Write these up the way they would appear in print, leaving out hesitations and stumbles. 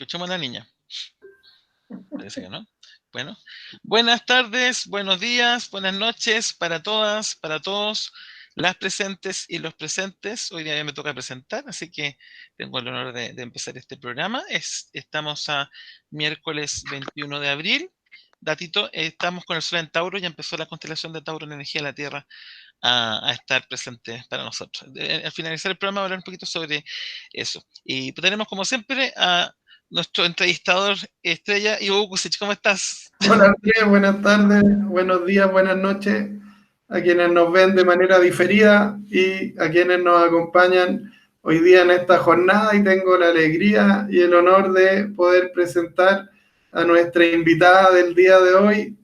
Escuchemos a la niña. Parece que no. Bueno, buenas tardes, buenos días, buenas noches para todas, para todos, las presentes y los presentes. Hoy día me toca presentar, así que tengo el honor de empezar este programa. Estamos a miércoles 21 de abril. Datito, estamos con el Sol en Tauro, ya empezó la constelación de Tauro en energía de la Tierra a estar presente para nosotros. Al finalizar el programa, voy a hablar un poquito sobre eso. Y tenemos, como siempre, a nuestro entrevistador estrella, Ivo Kusic. ¿Cómo estás? Hola Andrés, buenas tardes, buenos días, buenas noches a quienes nos ven de manera diferida y a quienes nos acompañan hoy día en esta jornada, y tengo la alegría y el honor de poder presentar a nuestra invitada del día de hoy,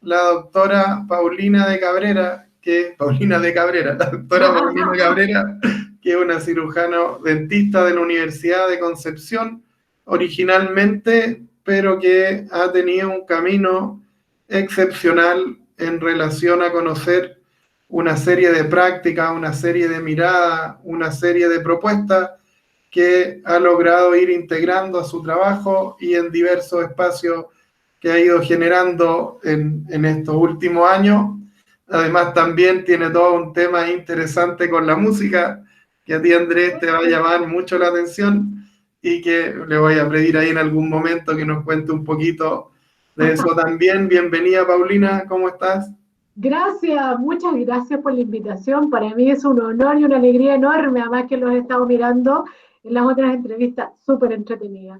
la doctora Paulina de Cabrera, la doctora Paulina Cabrera, que es una cirujano dentista de la Universidad de Concepción, originalmente, pero que ha tenido un camino excepcional en relación a conocer una serie de prácticas, una serie de miradas, una serie de propuestas que ha logrado ir integrando a su trabajo y en diversos espacios que ha ido generando en estos últimos años. Además, también tiene todo un tema interesante con la música, que a ti, Andrés, te va a llamar mucho la atención y que le voy a pedir ahí en algún momento que nos cuente un poquito de eso también. Bienvenida, Paulina, ¿cómo estás? Gracias, muchas gracias por la invitación. Para mí es un honor y una alegría enorme, además que los he estado mirando en las otras entrevistas, súper entretenidas.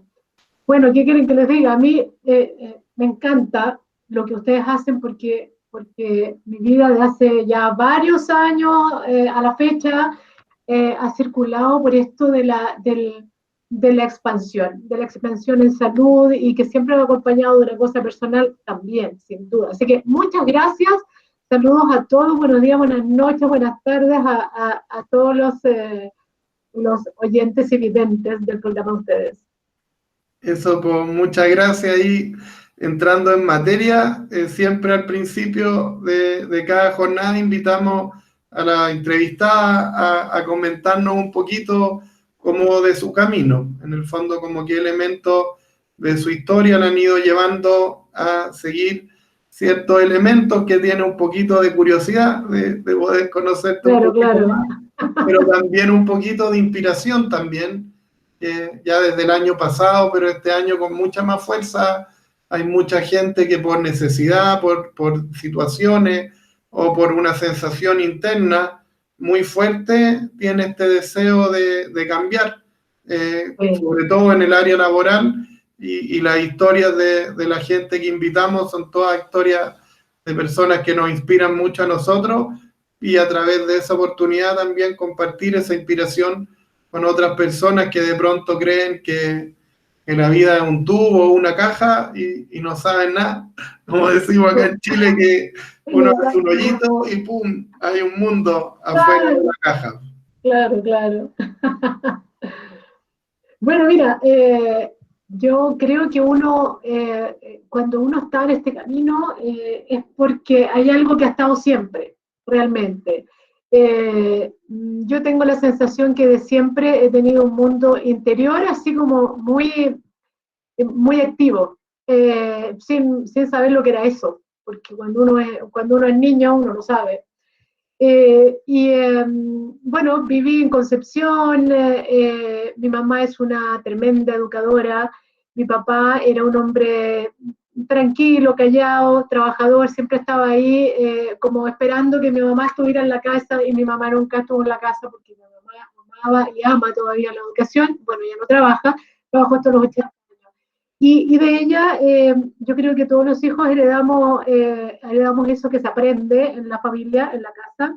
Bueno, ¿qué quieren que les diga? A mí me encanta lo que ustedes hacen porque mi vida de hace ya varios años a la fecha ha circulado por esto de la expansión en salud, y que siempre me ha acompañado de una cosa personal también, sin duda. Así que muchas gracias. Saludos a todos, buenos días, buenas noches, buenas tardes a todos los oyentes y videntes del programa de ustedes. Eso, pues muchas gracias. Y entrando en materia, siempre al principio de cada jornada invitamos a la entrevistada a comentarnos un poquito como de su camino, en el fondo como qué elementos de su historia la han ido llevando a seguir ciertos elementos que tiene un poquito de curiosidad de poder conocerte un poquito más, pero también un poquito de inspiración también, ya desde el año pasado, pero este año con mucha más fuerza. Hay mucha gente que por necesidad, por situaciones o por una sensación interna muy fuerte, tiene este deseo de cambiar, sobre todo en el área laboral, y las historias de la gente que invitamos son todas historias de personas que nos inspiran mucho a nosotros, y a través de esa oportunidad también compartir esa inspiración con otras personas que de pronto creen que la vida es un tubo o una caja y no saben nada. Como decimos acá en Chile, que uno hace un hoyito y ¡pum!, hay un mundo afuera de la caja. Claro, claro. Bueno, mira, yo creo que cuando uno está en este camino, es porque hay algo que ha estado siempre, realmente. Yo tengo la sensación que de siempre he tenido un mundo interior así como muy activo, sin saber lo que era eso, porque cuando uno es niño uno lo sabe. Bueno, viví en Concepción, mi mamá es una tremenda educadora, mi papá era un hombre tranquilo, callado, trabajador, siempre estaba ahí como esperando que mi mamá estuviera en la casa, y mi mamá nunca estuvo en la casa porque mi mamá amaba y ama todavía la educación. Bueno, ella no trabaja, trabajó hasta los 80. Y de ella, yo creo que todos los hijos heredamos eso que se aprende en la familia, en la casa,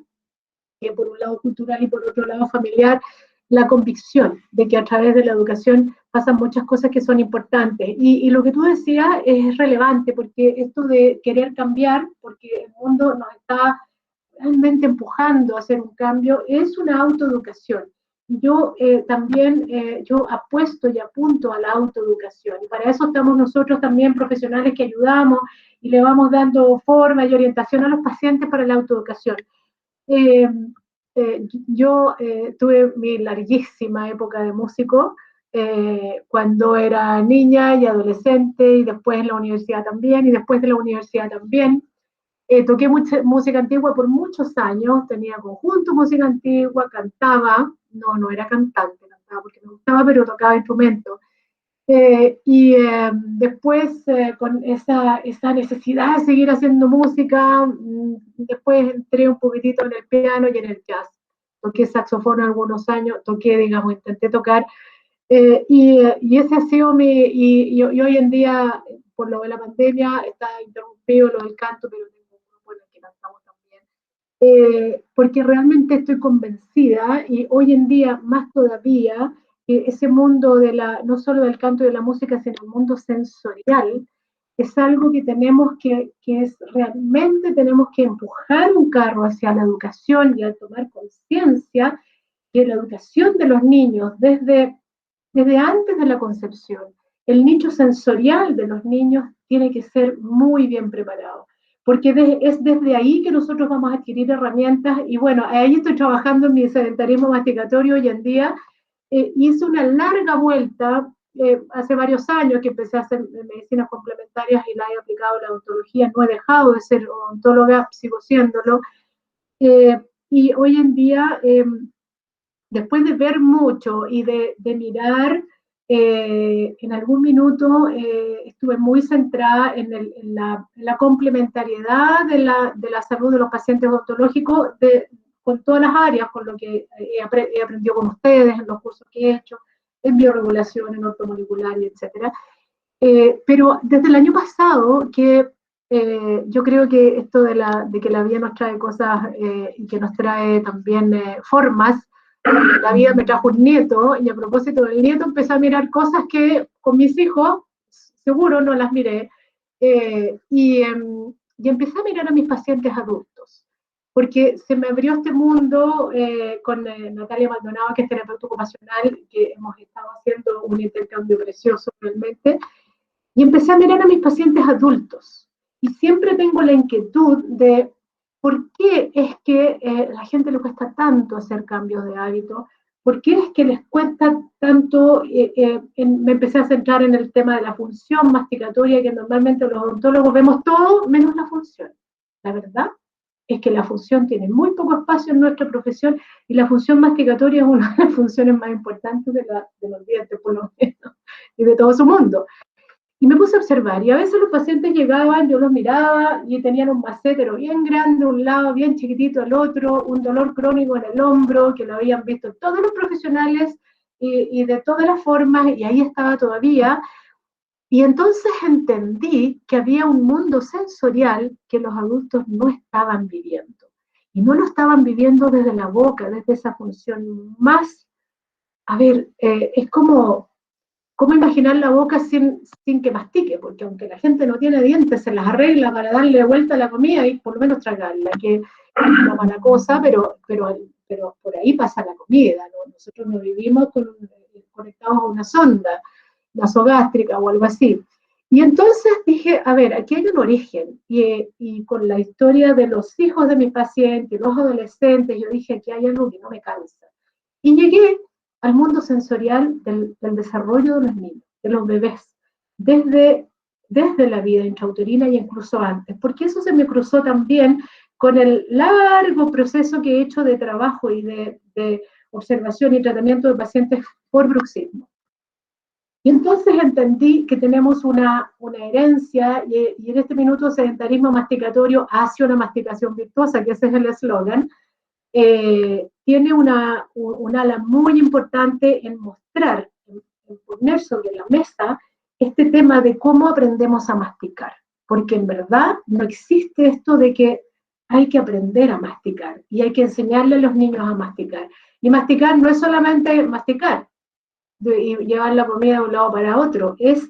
que por un lado cultural y por otro lado familiar, la convicción de que a través de la educación pasan muchas cosas que son importantes. Y lo que tú decías es relevante, porque esto de querer cambiar, porque el mundo nos está realmente empujando a hacer un cambio, es una autoeducación. Yo también yo apuesto y apunto a la autoeducación, y para eso estamos nosotros también profesionales que ayudamos y le vamos dando forma y orientación a los pacientes para la autoeducación. Yo tuve mi larguísima época de músico, cuando era niña y adolescente, y después en la universidad también, y después de la universidad también. Toqué mucha música antigua por muchos años, tenía conjunto música antigua, cantaba, no era cantante, cantaba porque me gustaba, pero tocaba instrumentos. Después, con esa necesidad de seguir haciendo música, después entré un poquitito en el piano y en el jazz. Toqué saxofón algunos años, digamos, intenté tocar, y ese ha sido y hoy en día, por lo de la pandemia, está interrumpido lo del canto, pero tengo un grupo en el que cantamos también. Porque realmente estoy convencida, y hoy en día más todavía, que ese mundo no solo del canto y de la música, sino el mundo sensorial, es algo que realmente tenemos que empujar un carro hacia la educación y al tomar conciencia que la educación de los niños desde antes de la concepción, el nicho sensorial de los niños tiene que ser muy bien preparado, porque es desde ahí que nosotros vamos a adquirir herramientas, y bueno, ahí estoy trabajando en mi sedentarismo masticatorio hoy en día. Hice una larga vuelta hace varios años que empecé a hacer medicinas complementarias y la he aplicado a la odontología, no he dejado de ser odontóloga, sigo siéndolo, y hoy en día, después de ver mucho y de mirar, en algún minuto estuve muy centrada en la complementariedad de la salud de los pacientes odontológicos con todas las áreas, con lo que he aprendido con ustedes en los cursos que he hecho, en bioregulación, en ortomolecular, y etcétera. Pero desde el año pasado, que yo creo que esto de que la vida nos trae cosas y que nos trae también formas, la vida me trajo un nieto, y a propósito del nieto empecé a mirar cosas que con mis hijos seguro no las miré, y empecé a mirar a mis pacientes adultos, porque se me abrió este mundo con Natalia Maldonado, que es terapeuta ocupacional, que hemos estado haciendo un intercambio precioso realmente, y empecé a mirar a mis pacientes adultos, y siempre tengo la inquietud de por qué es que a la gente le cuesta tanto hacer cambios de hábito, por qué es que les cuesta tanto. Me empecé a centrar en el tema de la función masticatoria, que normalmente los odontólogos vemos todo menos la función. La verdad es que la función tiene muy poco espacio en nuestra profesión, y la función masticatoria es una de las funciones más importantes de los dientes, por lo menos, y de todo su mundo. Y me puse a observar, y a veces los pacientes llegaban, yo los miraba y tenían un macétero bien grande un lado, bien chiquitito el otro, un dolor crónico en el hombro, que lo habían visto todos los profesionales y de todas las formas, y ahí estaba todavía. Y entonces entendí que había un mundo sensorial que los adultos no estaban viviendo. Y no lo estaban viviendo desde la boca, desde esa función más, es como imaginar la boca sin que mastique, porque aunque la gente no tiene dientes, se las arregla para darle vuelta a la comida y por lo menos tragarla, que es una mala cosa, pero por ahí pasa la comida, ¿no? Nosotros no vivimos conectados a una sonda nasogástrica o algo así. Y entonces dije, a ver, aquí hay un origen, y con la historia de los hijos de mis pacientes, los adolescentes, yo dije, aquí hay algo que no me cansa. Y llegué al mundo sensorial del desarrollo de los niños, de los bebés, desde la vida intrauterina y incluso antes, porque eso se me cruzó también con el largo proceso que he hecho de trabajo y de observación y tratamiento de pacientes por bruxismo. Y entonces entendí que tenemos una herencia, y en este minuto sedentarismo masticatorio hacia una masticación virtuosa, que ese es el eslogan. Tiene un ala muy importante en mostrar, en poner sobre la mesa este tema de cómo aprendemos a masticar, porque en verdad no existe esto de que hay que aprender a masticar y hay que enseñarle a los niños a masticar. Y masticar no es solamente masticar y llevar la comida de un lado para otro, es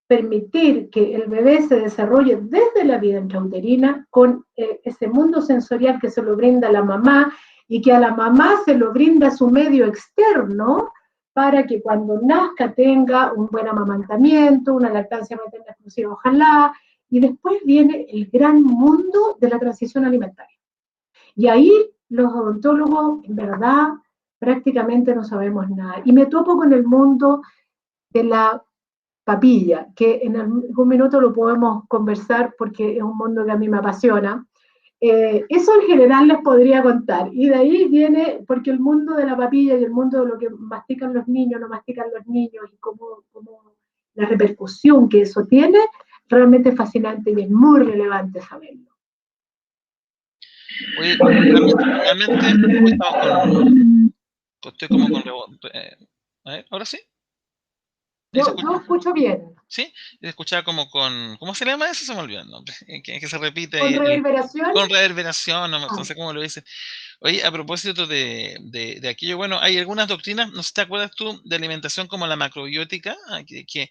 permitir que el bebé se desarrolle desde la vida intrauterina con ese mundo sensorial que se lo brinda la mamá, y que a la mamá se lo brinda su medio externo, para que cuando nazca tenga un buen amamantamiento, una lactancia materna exclusiva, ojalá, y después viene el gran mundo de la transición alimentaria. Y ahí los odontólogos, en verdad, prácticamente no sabemos nada. Y me topo con el mundo de la papilla, que en algún minuto lo podemos conversar porque es un mundo que a mí me apasiona. Eso en general les podría contar. Y de ahí viene, porque el mundo de la papilla y el mundo de lo que mastican los niños, no mastican los niños, y cómo la repercusión que eso tiene, realmente es fascinante y es muy relevante saberlo. Oye, realmente, hoy estamos estoy como con a ver, ¿ahora sí? ¿Ahí se Yo escucha? escucho bien. ¿Sí? Se escuchaba como con, ¿cómo se llama eso? Se me olvidó el nombre. Que se repite ¿Con ahí, reverberación? con reverberación, no Ah, sé cómo lo dice. Oye, a propósito de aquello, bueno, hay algunas doctrinas, no sé si te acuerdas tú, de alimentación como la macrobiótica, que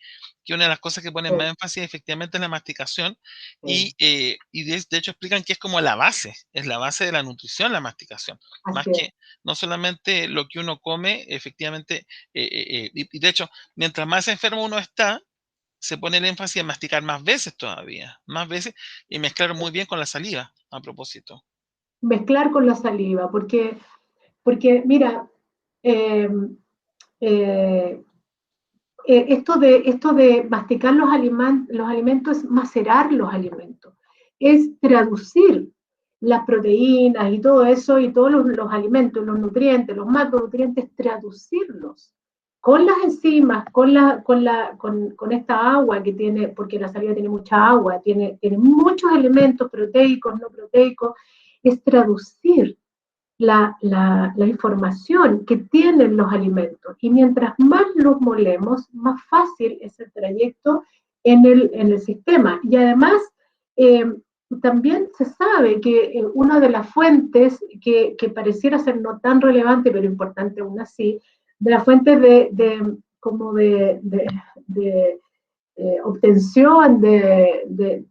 una de las cosas que ponen más sí, énfasis efectivamente es la masticación, sí, y de hecho explican que es como la base, es la base de la nutrición, la masticación, más así es. que no solamente lo que uno come, efectivamente, y de hecho, mientras más enfermo uno está, se pone el énfasis en masticar más veces todavía, más veces, y mezclar muy bien con la saliva, a propósito. Mezclar con la saliva, porque mira, eh, eh, esto de masticar los alimentos es macerar los alimentos, es traducir las proteínas y todo eso, y todos los alimentos, los nutrientes, los macronutrientes, traducirlos con las enzimas, con esta agua que tiene, porque la saliva tiene mucha agua, tiene muchos elementos proteicos, no proteicos, es traducir la información que tienen los alimentos. Y mientras más los molemos, más fácil es el trayecto en el sistema. Y además, eh, también se sabe que una de las fuentes que pareciera ser no tan relevante, pero importante aún así, de las fuentes como de obtención de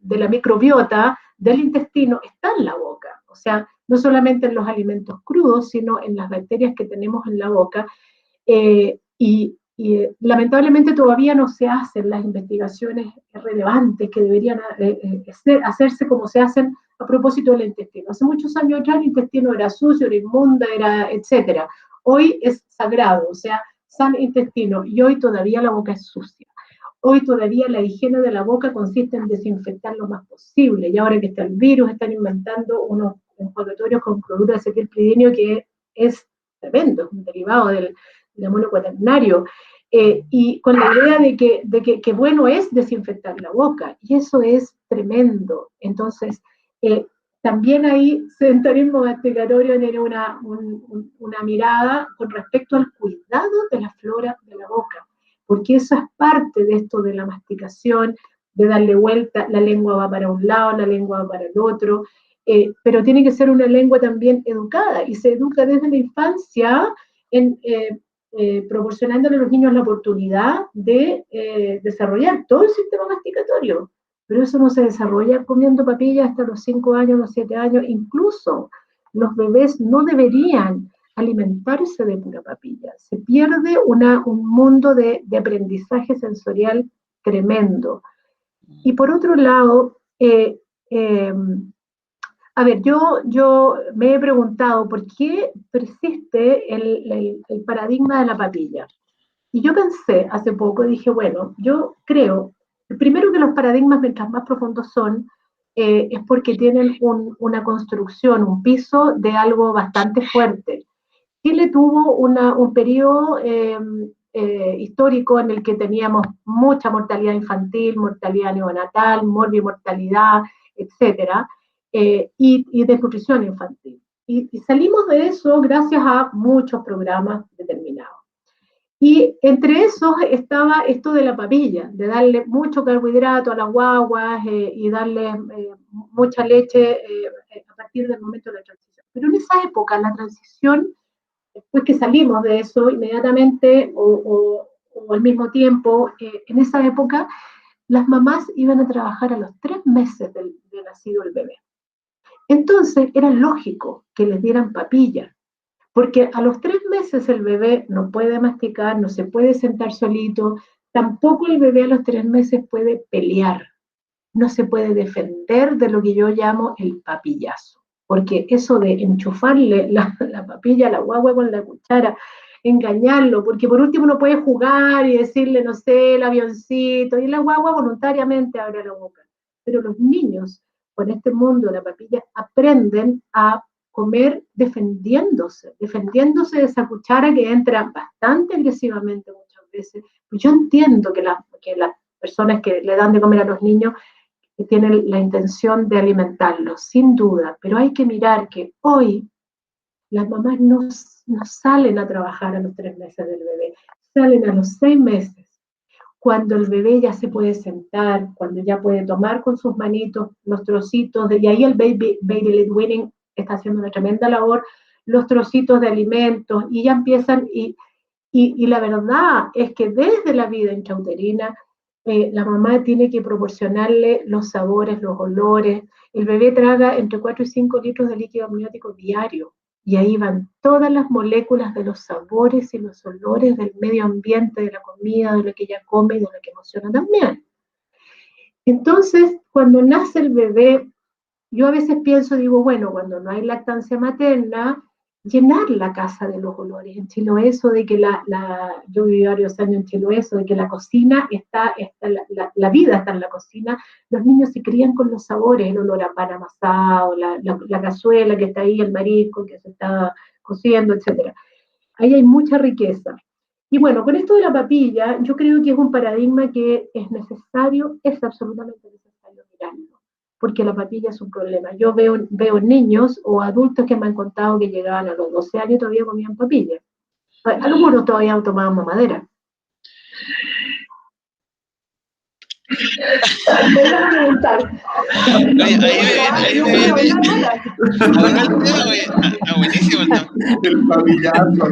la microbiota del intestino está en la boca. O sea, no solamente en los alimentos crudos, sino en las bacterias que tenemos en la boca. Lamentablemente todavía no se hacen las investigaciones relevantes que deberían hacerse como se hacen a propósito del intestino. Hace muchos años atrás el intestino era sucio, era inmunda, era etcétera. Hoy es sagrado, o sea, san intestino, y hoy todavía la boca es sucia. Hoy todavía la higiene de la boca consiste en desinfectar lo más posible, y ahora que está el virus, están inventando unos enjuagatorios con cloruro de acetilpridinio que es tremendo, es un derivado del amonio cuaternario, y con la idea de que bueno es desinfectar la boca, y eso es tremendo. Entonces, también ahí sedentarismo masticatorio tiene una mirada con respecto al cuidado de la flora de la boca, porque eso es parte de esto de la masticación, de darle vuelta, la lengua va para un lado, la lengua va para el otro, pero tiene que ser una lengua también educada, y se educa desde la infancia en, proporcionándole a los niños la oportunidad de desarrollar todo el sistema masticatorio. Pero eso no se desarrolla comiendo papillas hasta los 5 años, los 7 años, incluso los bebés no deberían alimentarse de pura papilla. Se pierde un mundo de aprendizaje sensorial tremendo. Y por otro lado, a ver, yo me he preguntado por qué persiste el paradigma de la papilla. Y yo pensé hace poco, dije, bueno, yo creo, primero que los paradigmas, mientras más profundos son, es porque tienen una construcción, un piso de algo bastante fuerte. Chile tuvo un periodo histórico en el que teníamos mucha mortalidad infantil, mortalidad neonatal, morbimortalidad, etcétera, y desnutrición infantil. Y salimos de eso gracias a muchos programas determinados. Y entre esos estaba esto de la papilla, de darle mucho carbohidrato a las guaguas y darle mucha leche a partir del momento de la transición. Pero en esa época, la transición, después que salimos de eso inmediatamente o al mismo tiempo, en esa época, las mamás iban a trabajar a los 3 meses de nacido el bebé. Entonces era lógico que les dieran papilla, porque a los 3 meses el bebé no puede masticar, no se puede sentar solito, tampoco el bebé a los 3 meses puede pelear, no se puede defender de lo que yo llamo el papillazo. porque eso de enchufarle la papilla a la guagua con la cuchara, engañarlo, porque por último uno puede jugar y decirle, no sé, el avioncito, y la guagua voluntariamente abre la boca. Pero los niños con este mundo de la papilla aprenden a comer defendiéndose de esa cuchara que entra bastante agresivamente muchas veces. Yo entiendo que las personas que le dan de comer a los niños que tienen la intención de alimentarlos, sin duda, pero hay que mirar que hoy las mamás no salen a trabajar a los 3 meses del bebé, salen a los 6 meses, cuando el bebé ya se puede sentar, cuando ya puede tomar con sus manitos los trocitos, y ahí el baby led weaning está haciendo una tremenda labor, los trocitos de alimentos, y ya empiezan, y la verdad es que desde la vida intrauterina, la mamá tiene que proporcionarle los sabores, los olores. El bebé traga entre 4 y 5 litros de líquido amniótico diario, y ahí van todas las moléculas de los sabores y los olores del medio ambiente, de la comida, de lo que ella come y de lo que emociona también. Entonces, cuando nace el bebé, yo a veces pienso, digo, bueno, cuando no hay lactancia materna, llenar la casa de los olores. En Chiloé, eso de que yo viví varios años en Chiloé, eso de que la cocina la vida está en la cocina, los niños se crían con los sabores, el olor a pan amasado, la cazuela que está ahí, el marisco que se está cociendo, etc. Ahí hay mucha riqueza. Y bueno, con esto de la papilla, yo creo que es un paradigma que es necesario, es absolutamente necesario mirarlo, porque la papilla es un problema. Yo veo niños o adultos que me han contado que llegaban a los 12 años y todavía comían papilla. Algunos todavía tomaban mamadera. Voy a preguntar. Oye, ahí me viene. Ahora el tema, oye, está buenísimo el tema. El papillazo,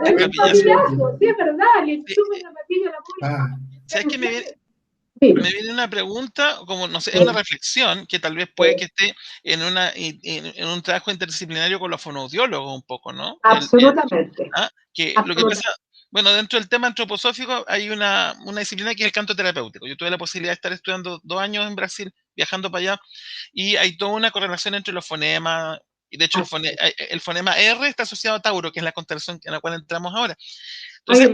El papillazo, sí, es verdad, le suben la papilla a la pobre. ¿Sabes qué me viene? Sí. Me viene una pregunta, como no sé, es una reflexión que tal vez puede que esté en un trabajo interdisciplinario con los fonoaudiólogos un poco, ¿no? Absolutamente. Lo que pasa, bueno, dentro del tema antroposófico hay una disciplina que es el canto terapéutico. Yo tuve la posibilidad de estar estudiando 2 años en Brasil, viajando para allá, y hay toda una correlación entre los fonemas, y de hecho el fonema R está asociado a Tauro, que es la constelación en la cual entramos ahora. Entonces,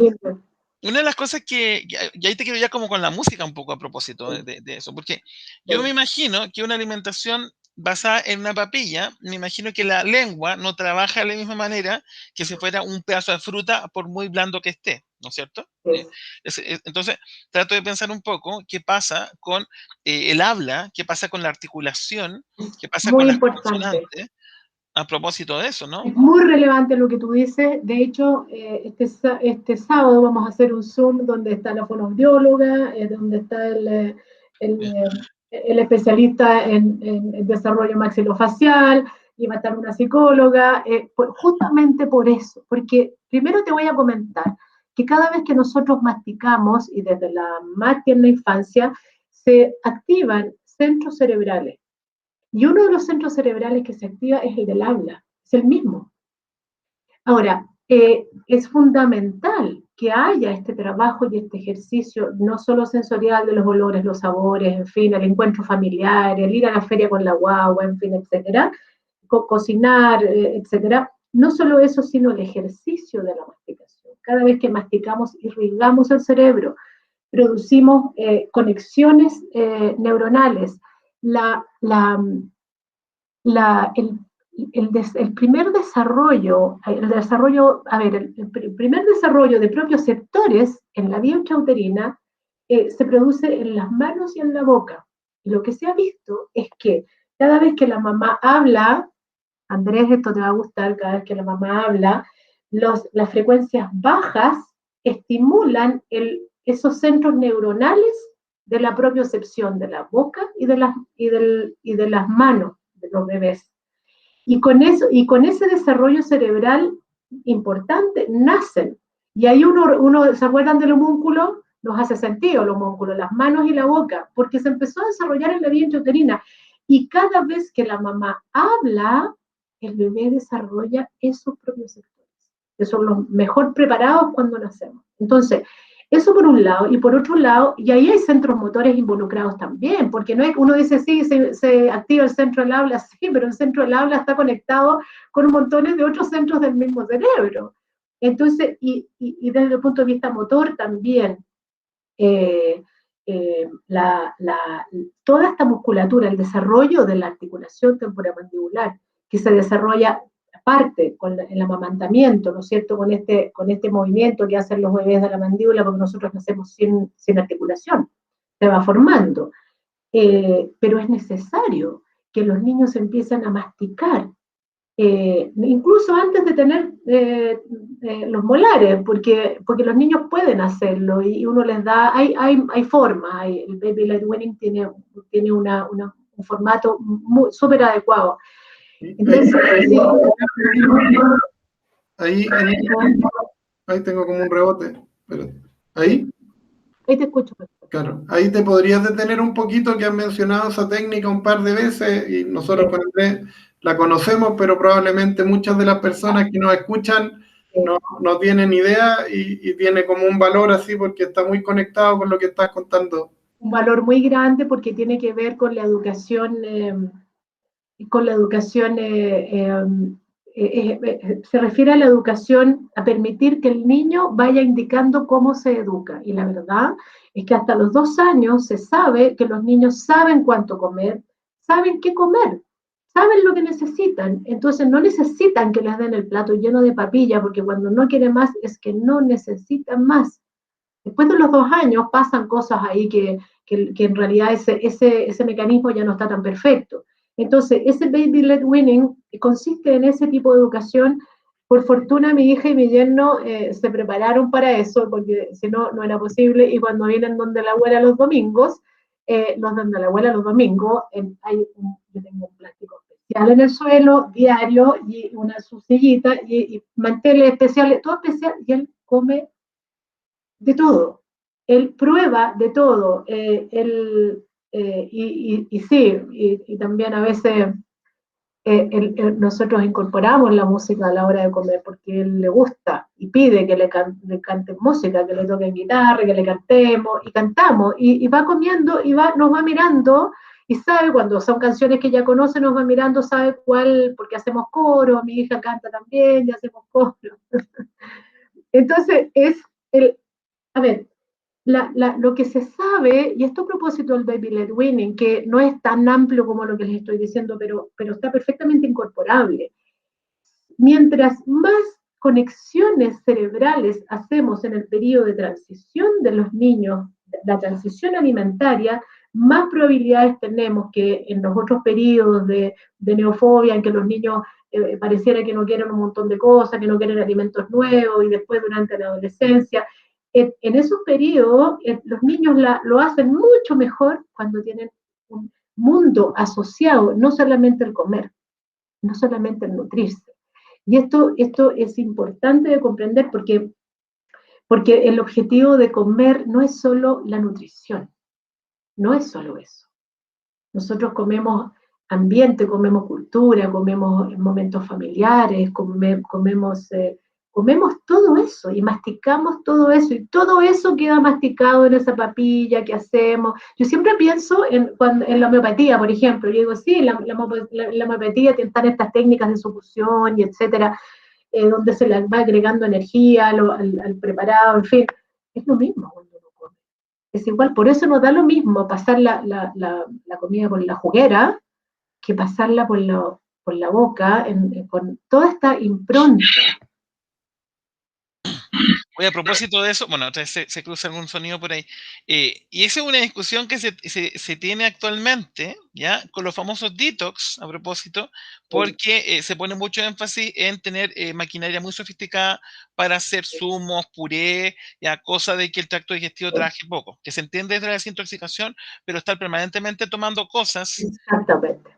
una de las cosas y ahí te quiero ya como con la música un poco a propósito de eso, porque yo me imagino que una alimentación basada en una papilla, me imagino que la lengua no trabaja de la misma manera que si fuera un pedazo de fruta, por muy blando que esté, ¿no es cierto? Entonces, trato de pensar un poco qué pasa con el habla, qué pasa con la articulación, qué pasa con las consonantes, a propósito de eso, ¿no? Es muy relevante lo que tú dices. De hecho, este sábado vamos a hacer un Zoom donde está la fonoaudióloga, donde está el especialista en desarrollo maxilofacial, y va a estar una psicóloga, justamente por eso. Porque primero te voy a comentar que cada vez que nosotros masticamos, y desde la más tierna infancia, se activan centros cerebrales. Y uno de los centros cerebrales que se activa es el del habla, es el mismo. Ahora, es fundamental que haya este trabajo y este ejercicio, no solo sensorial de los olores, los sabores, en fin, el encuentro familiar, el ir a la feria con la guagua, en fin, etcétera, cocinar, etcétera. No solo eso, sino el ejercicio de la masticación. Cada vez que masticamos, irrigamos el cerebro, producimos conexiones neuronales. El primer desarrollo, el primer desarrollo de propioceptores en la vía intrauterina se produce en las manos y en la boca. Y lo que se ha visto es que cada vez que la mamá habla, Andrés, esto te va a gustar, cada vez que la mamá habla, las frecuencias bajas estimulan esos centros neuronales de la propiocepción de la boca y de las manos de los bebés. Y con ese desarrollo cerebral importante nacen. Y ahí uno ¿se acuerdan del homúnculo? Nos hace sentido el homúnculo, las manos y la boca, porque se empezó a desarrollar en la vía intrauterina. Y cada vez que la mamá habla, el bebé desarrolla esos propios sectores, que son los mejor preparados cuando nacemos. Entonces, Eso por un lado, y por otro lado, y ahí hay centros motores involucrados también, porque no es, uno dice, sí, se activa el centro del habla, sí, pero el centro del habla está conectado con montones de otros centros del mismo cerebro. Entonces, y desde el punto de vista motor también, eh, eh, la, la, toda esta musculatura, el desarrollo de la articulación temporomandibular, que se desarrolla aparte con el amamantamiento, ¿no es cierto?, con este movimiento que hacen los bebés de la mandíbula, porque nosotros nacemos sin articulación, se va formando. Pero es necesario que los niños empiecen a masticar, incluso antes de tener los molares, porque los niños pueden hacerlo y uno les da, hay formas, el Baby Led Weaning tiene un formato súper adecuado. Entonces, sí. Ahí tengo como un rebote, pero ahí. Ahí te escucho. Claro, ahí te podrías detener un poquito, que has mencionado esa técnica un par de veces y nosotros con Andrés la conocemos, pero probablemente muchas de las personas que nos escuchan no tienen idea y tiene como un valor así porque está muy conectado con lo que estás contando. Un valor muy grande porque tiene que ver con la educación, se refiere a la educación, a permitir que el niño vaya indicando cómo se educa. Y la verdad es que hasta los 2 años se sabe que los niños saben cuánto comer, saben qué comer, saben lo que necesitan. Entonces no necesitan que les den el plato lleno de papilla, porque cuando no quiere más es que no necesitan más. Después de los 2 años pasan cosas ahí que en realidad ese mecanismo ya no está tan perfecto. Entonces, ese Baby Led Weaning consiste en ese tipo de educación. Por fortuna, mi hija y mi yerno se prepararon para eso, porque si no, no era posible. Y cuando vienen donde la abuela los domingos, donde la abuela los domingos, yo tengo un plástico especial en el suelo, diario, y su sillita, y manteles especiales, todo especial, y él come de todo. Él prueba de todo. Y sí, y también a veces nosotros incorporamos la música a la hora de comer porque él le gusta y pide que le canten música, que le toquen guitarra, que le cantemos y cantamos y va comiendo y nos va mirando y sabe cuando son canciones que ya conoce, nos va mirando, sabe cuál, porque hacemos coro, mi hija canta también y hacemos coro. Entonces a ver, lo que se sabe, y esto a propósito del Baby Led Weaning, que no es tan amplio como lo que les estoy diciendo, pero está perfectamente incorporable. Mientras más conexiones cerebrales hacemos en el periodo de transición de los niños, la transición alimentaria, más probabilidades tenemos que en los otros periodos de neofobia, en que los niños pareciera que no quieren un montón de cosas, que no quieren alimentos nuevos, y después durante la adolescencia, en esos periodos los niños lo hacen mucho mejor cuando tienen un mundo asociado, no solamente el comer, no solamente el nutrirse. Y esto es importante de comprender porque el objetivo de comer no es solo la nutrición, no es solo eso. Nosotros comemos ambiente, comemos cultura, comemos momentos familiares, comemos todo eso y masticamos todo eso y todo eso queda masticado en esa papilla que hacemos. Yo siempre pienso en la homeopatía, por ejemplo. Yo digo, sí, la homeopatía están estas técnicas de succión y etcétera, donde se le va agregando energía al preparado, en fin. Es lo mismo cuando uno come. Es igual, por eso nos da lo mismo pasar la comida por la juguera que pasarla por la boca con toda esta impronta. Oye, a propósito de eso, bueno, otra vez se cruza algún sonido por ahí. Y esa es una discusión que se tiene actualmente, ¿ya? Con los famosos detox, a propósito, porque se pone mucho énfasis en tener maquinaria muy sofisticada para hacer zumos, puré, ya, cosa de que el tracto digestivo trabaje poco. Que se entiende desde la desintoxicación, pero estar permanentemente tomando cosas Exactamente.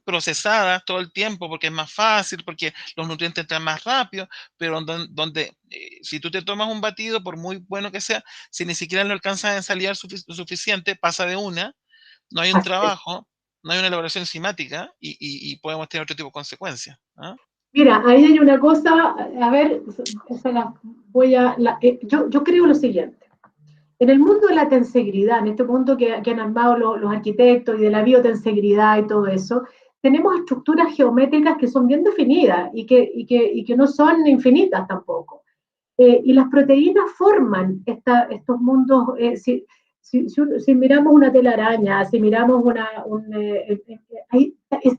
procesadas todo el tiempo porque es más fácil, porque los nutrientes entran más rápido, pero donde si tú te tomas un batido, por muy bueno que sea, si ni siquiera lo alcanzas a ensaliar suficiente, pasa de una, no hay un trabajo, no hay una elaboración enzimática y podemos tener otro tipo de consecuencias. ¿Ah? Mira, ahí hay una cosa, a ver, yo creo lo siguiente. En el mundo de la tensegridad, en este mundo que han armado los arquitectos y de la biotensegridad y todo eso, tenemos estructuras geométricas que son bien definidas y que no son infinitas tampoco. Y las proteínas forman estos mundos. Si miramos una telaraña, si miramos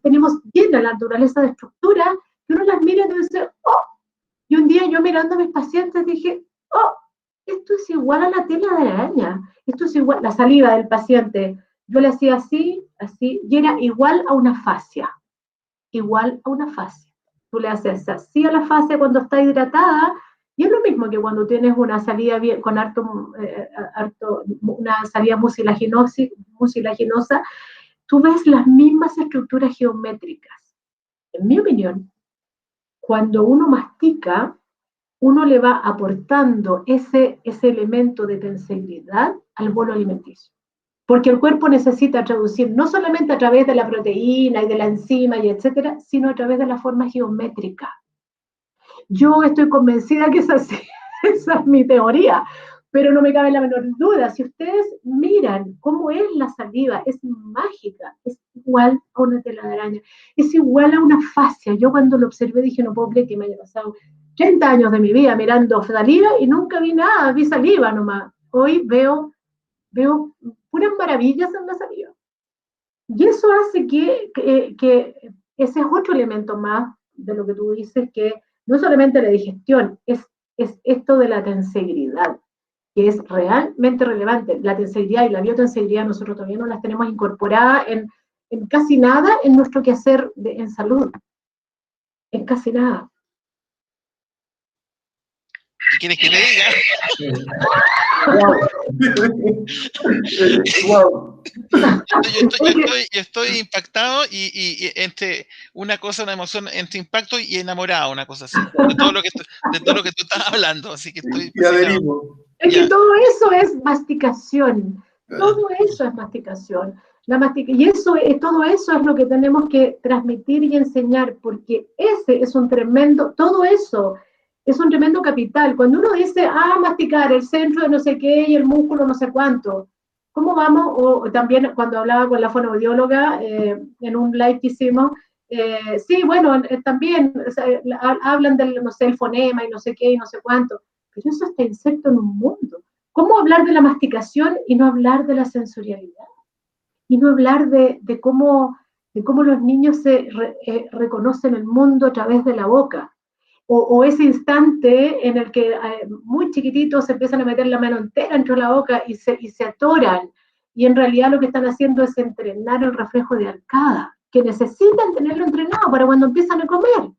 tenemos llena la naturaleza de estructuras que uno las mira y dice, oh, y un día yo mirando a mis pacientes dije, oh, esto es igual a la tela de araña, esto es igual, la saliva del paciente, yo le hacía así, así, y era igual a una fascia, igual a una fascia. Tú le haces así a la fascia cuando está hidratada, y es lo mismo que cuando tienes una salida con una salida mucilaginosa, tú ves las mismas estructuras geométricas. En mi opinión, cuando uno mastica, uno le va aportando ese elemento de tensegridad al bolo alimenticio. Porque el cuerpo necesita traducir no solamente a través de la proteína y de la enzima y etcétera, sino a través de la forma geométrica. Yo estoy convencida que esa es mi teoría, pero no me cabe la menor duda. Si ustedes miran cómo es la saliva, es mágica, es igual a una tela de araña, es igual a una fascia. Yo cuando lo observé dije, no puedo creer que me haya pasado 30 años de mi vida mirando saliva y nunca vi nada, vi saliva nomás. Hoy veo puras maravillas en la saliva. Y eso hace que ese es otro elemento más de lo que tú dices, que no solamente la digestión, es esto de la tensegridad, que es realmente relevante. La tensegridad y la biotensegridad nosotros todavía no las tenemos incorporadas en casi nada en nuestro quehacer en salud. En casi nada. ¿Qué quieres que te diga? Wow. Yo estoy impactado y entre una cosa, una emoción, entre impacto y enamorado, una cosa así, de todo lo que tú estás hablando, así que estoy Y adherimos. Es que todo eso es masticación, todo eso es masticación. Todo eso es lo que tenemos que transmitir y enseñar, porque ese es todo eso es un tremendo capital. Cuando uno dice, masticar, el centro de no sé qué y el músculo no sé cuánto, ¿cómo vamos? O también cuando hablaba con la fonoaudióloga en un live que hicimos, sí, bueno, también o sea, hablan del, no sé, el fonema y no sé qué y no sé cuánto, pero eso está inserto en un mundo. ¿Cómo hablar de la masticación y no hablar de la sensorialidad? Y no hablar de cómo los niños reconocen el mundo a través de la boca. O ese instante en el que muy chiquititos se empiezan a meter la mano entera dentro de la boca y se atoran, y en realidad lo que están haciendo es entrenar el reflejo de arcada, que necesitan tenerlo entrenado para cuando empiezan a comer.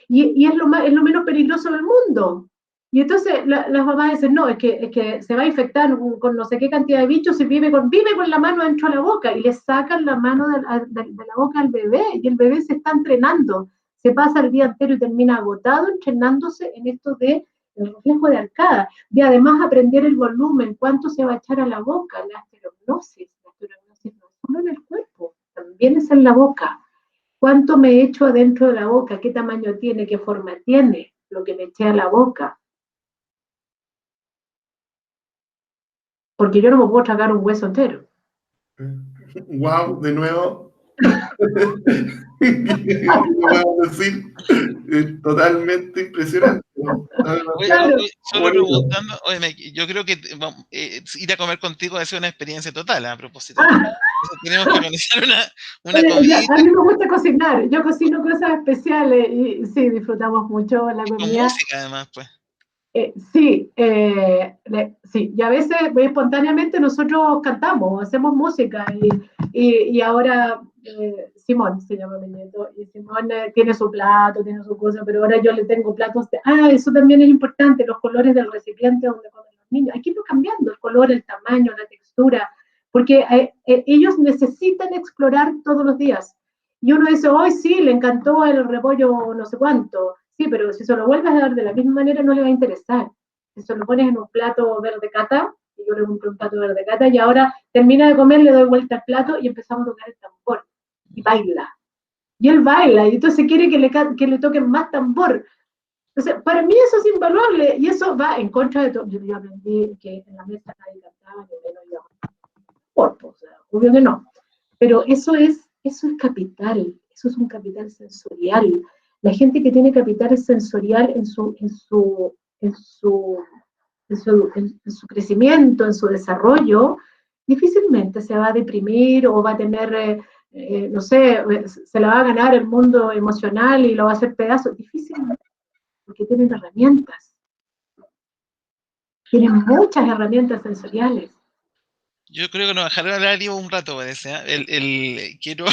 Y es lo menos peligroso del mundo. Y entonces las mamás dicen, no, es que se va a infectar con no sé qué cantidad de bichos y vive con la mano dentro de la boca, y le sacan la mano de la boca al bebé, y el bebé se está entrenando. Se pasa el día entero y termina agotado entrenándose en esto de el reflejo de arcada, de además aprender el volumen, cuánto se va a echar a la boca, la asterognosis no es solo en el cuerpo, también es en la boca. ¿Cuánto me echo adentro de la boca? ¿Qué tamaño tiene? ¿Qué forma tiene lo que me eché a la boca? Porque yo no me puedo tragar un hueso entero. Wow, de nuevo. ¿Qué puedo decir? Totalmente impresionante. Claro. Solo preguntando, yo creo que ir a comer contigo ha sido una experiencia total, a propósito. Tenemos que organizar una comida. A mí me gusta cocinar, yo cocino cosas especiales y sí, disfrutamos mucho la comida. Con música además, pues. Sí, y a veces espontáneamente nosotros cantamos, hacemos música y ahora Simón se llama mi nieto, y Simón tiene su plato, tiene su cosa, pero ahora yo le tengo platos eso también es importante, los colores del recipiente donde comen los niños, hay que ir cambiando el color, el tamaño, la textura, porque ellos necesitan explorar todos los días. Y uno dice, hoy sí, le encantó el repollo no sé cuánto. Sí, pero si se lo vuelves a dar de la misma manera no le va a interesar. Si se lo pones en un plato verde cata, y yo le compré un plato verde cata, y ahora termina de comer, le doy vuelta al plato y empezamos a tocar el tambor. Y baila. Y él baila, y entonces quiere que le toquen más tambor. Entonces, para mí eso es invaluable y eso va en contra de todo. Yo aprendí que en la mesa nadie cantaba, ni menos yo. Cuerpo, o sea, obvio que no. Pero eso es capital, eso es un capital sensorial. La gente que tiene capital sensorial en su crecimiento, en su desarrollo, difícilmente se va a deprimir o va a tener, no sé, se la va a ganar el mundo emocional y lo va a hacer pedazos. Difícilmente, porque tienen herramientas. Tienen muchas herramientas sensoriales. Yo creo que nos dejará hablar un rato, parece. Quiero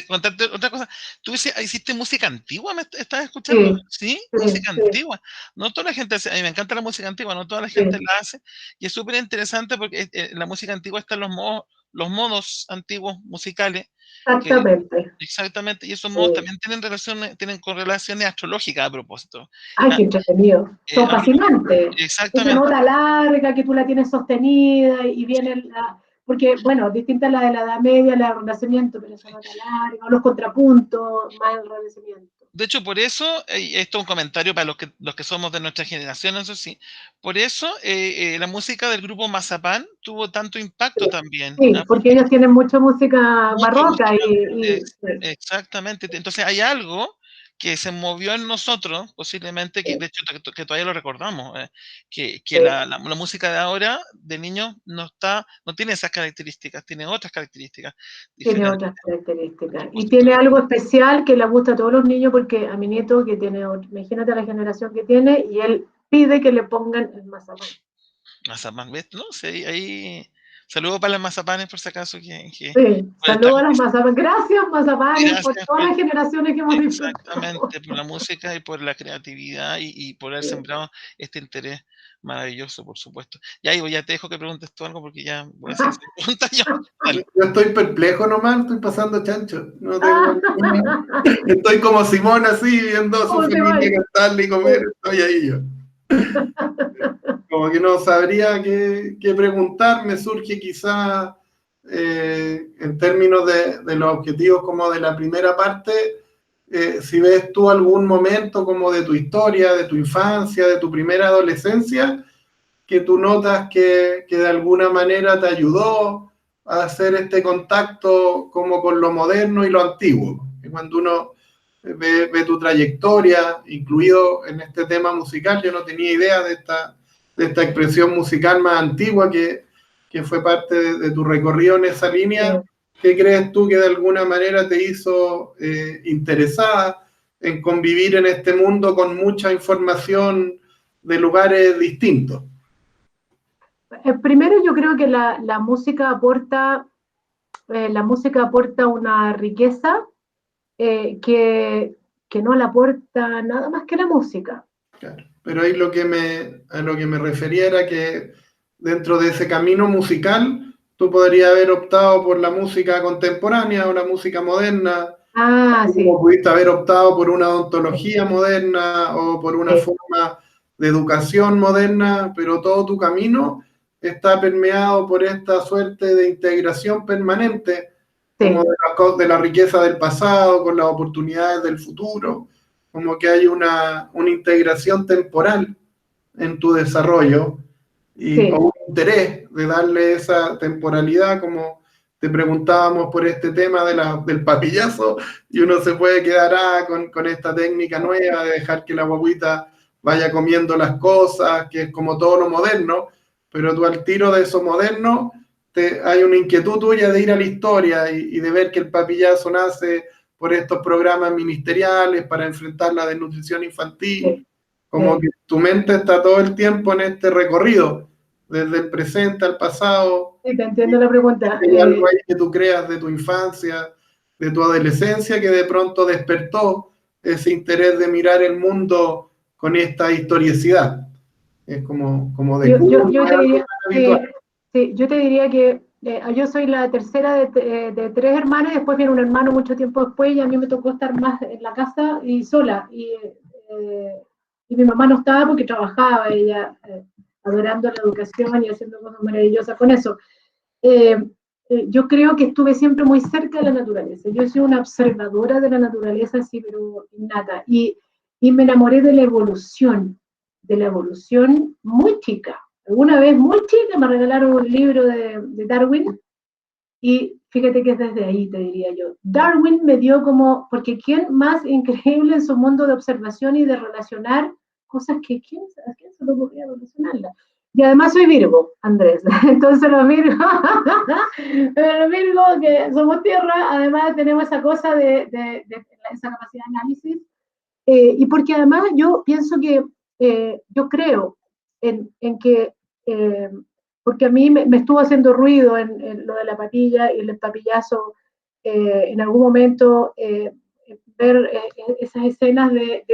contarte otra cosa. Tú hiciste música antigua, ¿me estás escuchando? Sí, Sí, sí, música sí, antigua. No toda la gente hace, a mí me encanta la música antigua, no toda la gente sí, la hace. Y es súper interesante porque en la música antigua están los modos antiguos musicales, que exactamente. exactamente, y esos modos Sí. también tienen correlaciones astrológicas a propósito. Ay, Ah, qué entretenido. Son a fascinantes. Esa exactamente. nota larga que tú la tienes sostenida y viene la... Porque, bueno, distinta a la de la Edad Media, la del Renacimiento, pero esa nota larga, o los contrapuntos, más el Renacimiento. De hecho, por eso, esto es un comentario para los que somos de nuestra generación, eso sí, por eso la música del grupo Mazapán tuvo tanto impacto también, Sí, ¿ah? porque Porque ellos tienen mucha música mucha barroca música, sí, exactamente. Entonces hay algo que se movió en nosotros, posiblemente, que sí, de hecho que todavía lo recordamos, que sí, la música de ahora, de niños, no tiene esas características, tiene otras características tiene diferentes. otras características. A Y propósito tiene de algo especial que le gusta a todos los niños, porque a mi nieto, que tiene, imagínate la generación que tiene, y él pide que le pongan el mazapán. Mazapán, ¿ves? No sé, saludo para las mazapanes por si acaso Sí, por esta saludos a las mazapanes. Gracias, mazapanes, por gracias todas las generaciones que hemos disfrutado. exactamente por la música y por la creatividad y por haber Sí. sembrado este interés maravilloso, por supuesto. Ya, Ivo, ya te dejo que preguntes tú algo porque ya voy a seguir sin preguntas yo. Dale. Yo estoy perplejo nomás, estoy pasando chancho. No tengo estoy como Simón así, viendo a su ¿Cómo se va? familia cantar y comer, estoy ahí yo. Como que no sabría qué preguntar, me surge quizá en términos de los objetivos como de la primera parte, si ves tú algún momento como de tu historia, de tu infancia, de tu primera adolescencia, que tú notas que de alguna manera te ayudó a hacer este contacto como con lo moderno y lo antiguo. Y cuando uno ve tu trayectoria, incluido en este tema musical, yo no tenía idea de esta expresión musical más antigua que fue parte de tu recorrido en esa línea. ¿Qué crees tú que de alguna manera te hizo interesada en convivir en este mundo con mucha información de lugares distintos? Primero yo creo que la música aporta una riqueza que no la aporta nada más que la música. Claro. Pero ahí a lo que me refería era que dentro de ese camino musical tú podrías haber optado por la música contemporánea o la música moderna, Ah, como sí, pudiste haber optado por una odontología moderna o por una sí, forma de educación moderna, pero todo tu camino está permeado por esta suerte de integración permanente, como sí, de la riqueza del pasado, con las oportunidades del futuro, como que hay una integración temporal en tu desarrollo o sí, un interés de darle esa temporalidad, como te preguntábamos por este tema del papillazo, y uno se puede quedar con esta técnica nueva de dejar que la guaguita vaya comiendo las cosas, que es como todo lo moderno, pero tú al tiro de eso moderno hay una inquietud tuya de ir a la historia y de ver que el papillazo nace por estos programas ministeriales para enfrentar la desnutrición infantil, sí, como sí. que tu mente está todo el tiempo en este recorrido, desde el presente al pasado. Sí, te entiendo la pregunta. Hay algo ahí que tú creas de tu infancia, de tu adolescencia, que de pronto despertó ese interés de mirar el mundo con esta historicidad. Es como de cuna, no es Te algo diría tan habitual. que, sí, yo te diría que yo soy la tercera de tres hermanas, después viene un hermano mucho tiempo después y a mí me tocó estar más en la casa y sola. Y mi mamá no estaba porque trabajaba, ella adorando la educación y haciendo cosas maravillosas con eso. Eh, yo creo que estuve siempre muy cerca de la naturaleza. Yo soy una observadora de la naturaleza, sí, pero innata. y me enamoré de la evolución muy chica. Alguna vez muy chica me regalaron un libro de Darwin y fíjate que es desde ahí, te diría yo. Darwin me dio como, porque quién más increíble en su mundo de observación y de relacionar cosas que a quién se le ocurría relacionarlas. Y además soy Virgo, Andrés. Entonces los Virgos, los Virgos que somos tierra, además tenemos esa cosa de esa capacidad de análisis. Y porque además yo pienso que, yo creo en que, eh, porque a mí me estuvo haciendo ruido en lo de la papilla y el papillazo, en algún momento ver esas escenas de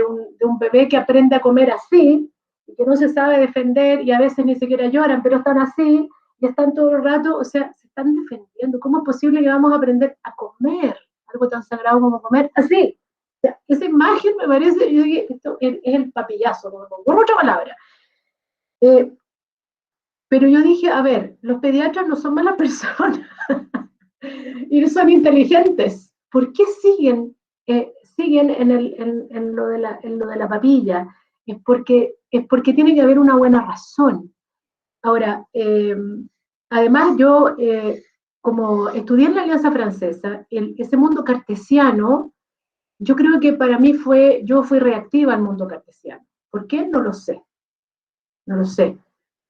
un bebé que aprende a comer así, y que no se sabe defender y a veces ni siquiera lloran, pero están así y están todo el rato, o sea, se están defendiendo. ¿Cómo es posible que vamos a aprender a comer algo tan sagrado como comer así? O sea, esa imagen me parece, yo dije, esto es el papillazo, por otra palabra. Eh, pero yo dije, a ver, los pediatras no son malas personas y son inteligentes. ¿Por qué siguen en lo de la papilla? Es porque tiene que haber una buena razón. Ahora, además yo, como estudié en la Alianza Francesa, ese mundo cartesiano, yo creo que para mí yo fui reactiva al mundo cartesiano. ¿Por qué? No lo sé, no lo sé.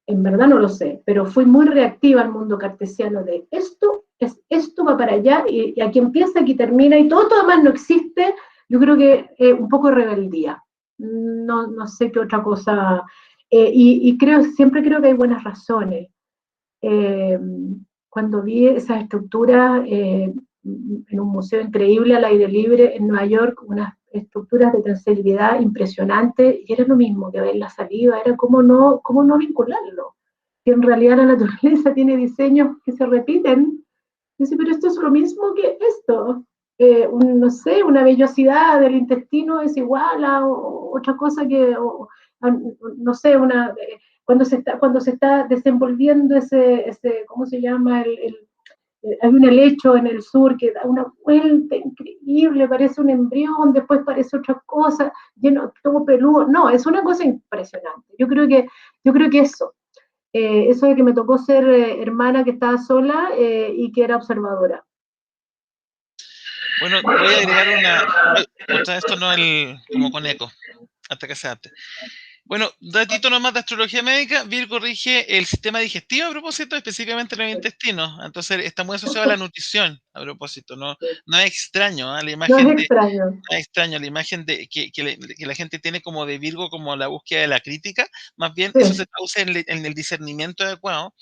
En verdad no lo sé, pero fui muy reactiva al mundo cartesiano de esto va para allá, y aquí empieza, aquí termina, y todo demás no existe. Yo creo que un poco de rebeldía. No sé qué otra cosa. Y siempre creo que hay buenas razones. Eh, Cuando vi esas estructuras en un museo increíble al aire libre en Nueva York, unas estructuras de trazabilidad impresionantes, y era lo mismo que ver la saliva, era cómo no vincularlo, que en realidad la naturaleza tiene diseños que se repiten. Dice, pero esto es lo mismo que esto. No sé, una vellosidad del intestino es igual a otra cosa que, no sé, cuando se está desenvolviendo ¿cómo se llama? Hay un helecho en el sur que da una vuelta increíble, parece un embrión, después parece otra cosa, lleno, todo peludo. No, es una cosa impresionante. Yo creo que eso de que me tocó ser hermana que estaba sola y que era observadora. Bueno, voy a agregar otra esto no como con eco, hasta que se adapte. Bueno, datito nomás de astrología médica, Virgo rige el sistema digestivo a propósito, específicamente los intestinos. Entonces está muy asociado a la nutrición a propósito. No es extraño, ¿eh? La No es imagen de extraño. extraño, la imagen que la gente tiene como de Virgo, como la búsqueda de la crítica, más bien eso Sí. se traduce en el discernimiento adecuado,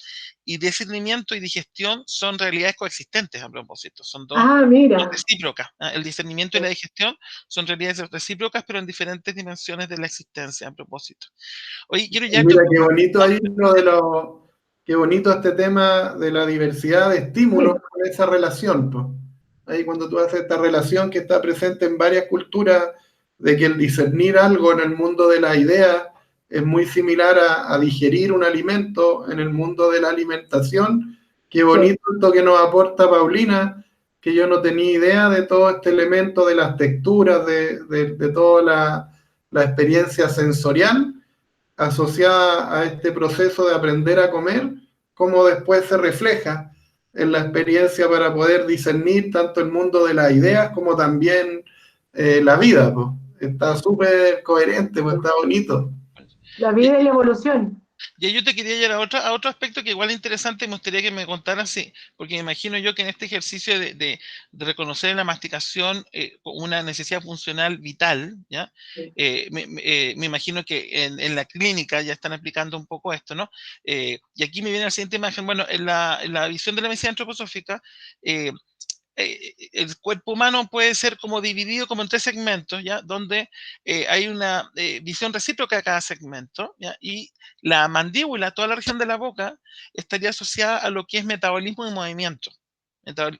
y discernimiento y digestión son realidades coexistentes a propósito, son dos Ah, son mira. recíprocas. El discernimiento y la digestión son realidades recíprocas, pero en diferentes dimensiones de la existencia a propósito. Oye, quiero Y llevarte un mira, qué poco. bonito ¿No? ahí qué bonito este tema de la diversidad de estímulos Sí, con esa relación, pues. Ahí cuando tú haces esta relación que está presente en varias culturas, de que el discernir algo en el mundo de las ideas es muy similar a digerir un alimento en el mundo de la alimentación. Qué sí. bonito esto que nos aporta Paulina, que yo no tenía idea de todo este elemento de las texturas, de toda la experiencia sensorial asociada a este proceso de aprender a comer, cómo después se refleja en la experiencia para poder discernir tanto el mundo de las ideas como también la vida. Pues. Está súper coherente, pues está bonito. La vida y la evolución. Y yo te quería llevar a otro aspecto que igual es interesante y me gustaría que me contaras, sí, porque me imagino yo que en este ejercicio de reconocer en la masticación una necesidad funcional vital, ¿ya? Me imagino que en la clínica ya están aplicando un poco esto, ¿no? Y aquí me viene la siguiente imagen, bueno, en la visión de la medicina antroposófica, eh, el cuerpo humano puede ser como dividido como en tres segmentos, ¿ya? Donde hay una visión recíproca a cada segmento, ¿ya? Y la mandíbula, toda la región de la boca, estaría asociada a lo que es metabolismo y movimiento.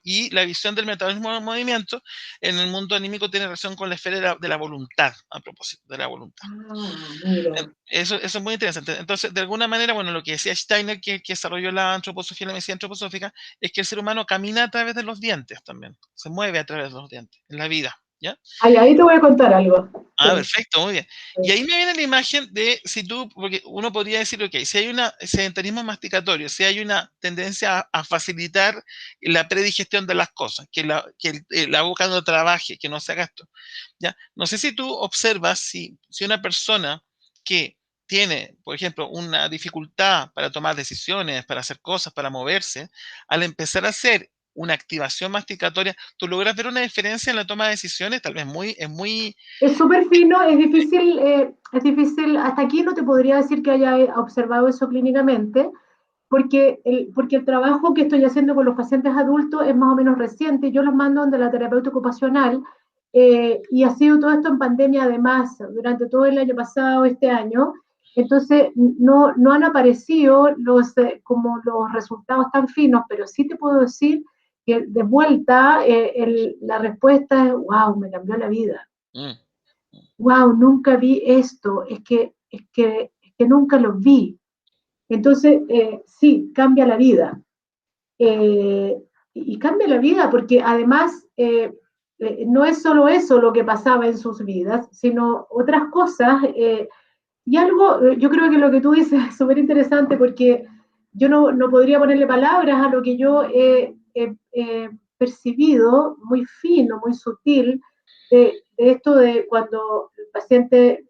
Y la visión del metabolismo y movimiento en el mundo anímico tiene relación con la esfera de la voluntad, a propósito, de la voluntad. Ah, mira. Eso es muy interesante. Entonces, de alguna manera, bueno, lo que decía Steiner, que desarrolló la antroposofía, la medicina antroposófica, es que el ser humano camina a través de los dientes también, se mueve a través de los dientes en la vida, ¿ya? Ahí te voy a contar algo. Ah, Sí, perfecto, muy bien. Y sí. ahí me viene la imagen de si tú, porque uno podría decir, ok, si hay un sedentarismo masticatorio, si hay una tendencia a facilitar la predigestión de las cosas, la boca no trabaje, que no se haga esto. ¿Ya? No sé si tú observas si una persona que tiene, por ejemplo, una dificultad para tomar decisiones, para hacer cosas, para moverse, al empezar a hacer una activación masticatoria, tú logras ver una diferencia en la toma de decisiones, tal vez es muy Es súper fino, es difícil, hasta aquí no te podría decir que haya observado eso clínicamente, porque el trabajo que estoy haciendo con los pacientes adultos es más o menos reciente. Yo los mando donde la terapeuta ocupacional y ha sido todo esto en pandemia además, durante todo el año pasado, este año. Entonces, no han aparecido como los resultados tan finos, pero sí te puedo decir que de vuelta la respuesta es, wow, me cambió la vida. mm, Wow, nunca vi esto, es que nunca lo vi. Entonces, sí, cambia la vida. Eh, y cambia la vida porque además no es solo eso lo que pasaba en sus vidas, sino otras cosas. Y algo, yo creo que lo que tú dices es súper interesante porque yo no podría ponerle palabras a lo que yo he percibido muy fino, muy sutil, de esto de cuando el paciente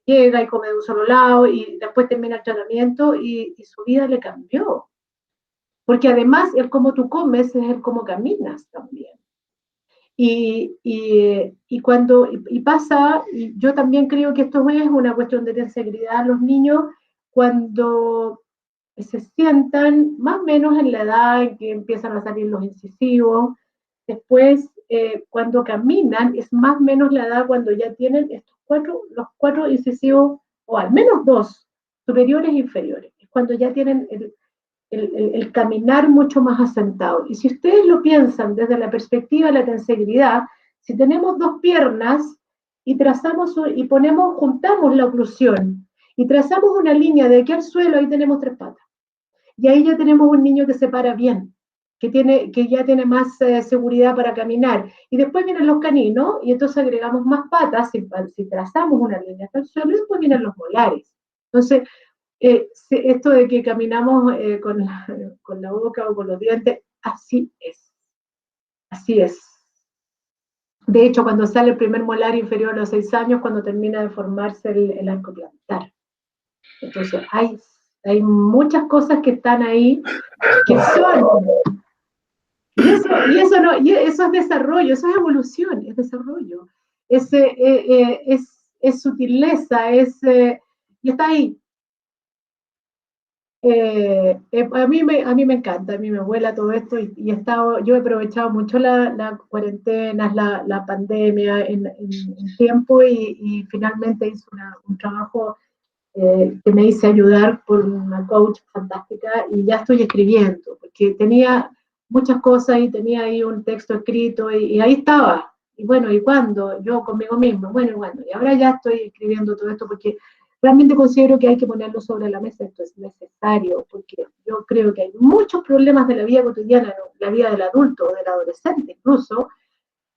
llega y come de un solo lado y después termina el tratamiento y su vida le cambió. Porque además el cómo tú comes es el cómo caminas también. Y pasa, y yo también creo que esto es una cuestión de integridad. Los niños, cuando se sientan más o menos en la edad en que empiezan a salir los incisivos, después cuando caminan es más o menos la edad cuando ya tienen los cuatro incisivos, o al menos dos, superiores e inferiores. Es cuando ya tienen el caminar mucho más asentado. Y si ustedes lo piensan desde la perspectiva de la tensegridad, si tenemos dos piernas y trazamos y juntamos la oclusión y trazamos una línea de aquí al suelo, ahí tenemos tres patas. Y ahí ya tenemos un niño que se para bien, que ya tiene más seguridad para caminar. Y después vienen los caninos, y entonces agregamos más patas si trazamos una línea hasta el suelo, y después vienen los molares. Entonces, esto de que caminamos con la boca o con los dientes, así es, así es. De hecho, cuando sale el primer molar inferior a los 6 años, cuando termina de formarse el arco plantar. Entonces, hay muchas cosas que están ahí que son, y eso es desarrollo, eso es evolución, es desarrollo, es sutileza, y está ahí. A mí me encanta, a mí me vuela todo esto yo he aprovechado mucho la cuarentena, la pandemia en tiempo y finalmente hice un trabajo que me hice ayudar por una coach fantástica y ya estoy escribiendo, porque tenía muchas cosas y tenía ahí un texto escrito y ahí estaba. Y bueno, ¿y cuándo? Yo conmigo mismo, bueno, y bueno, y ahora ya estoy escribiendo todo esto porque realmente considero que hay que ponerlo sobre la mesa, esto es necesario, porque yo creo que hay muchos problemas de la vida cotidiana, ¿no? La vida del adulto o del adolescente incluso,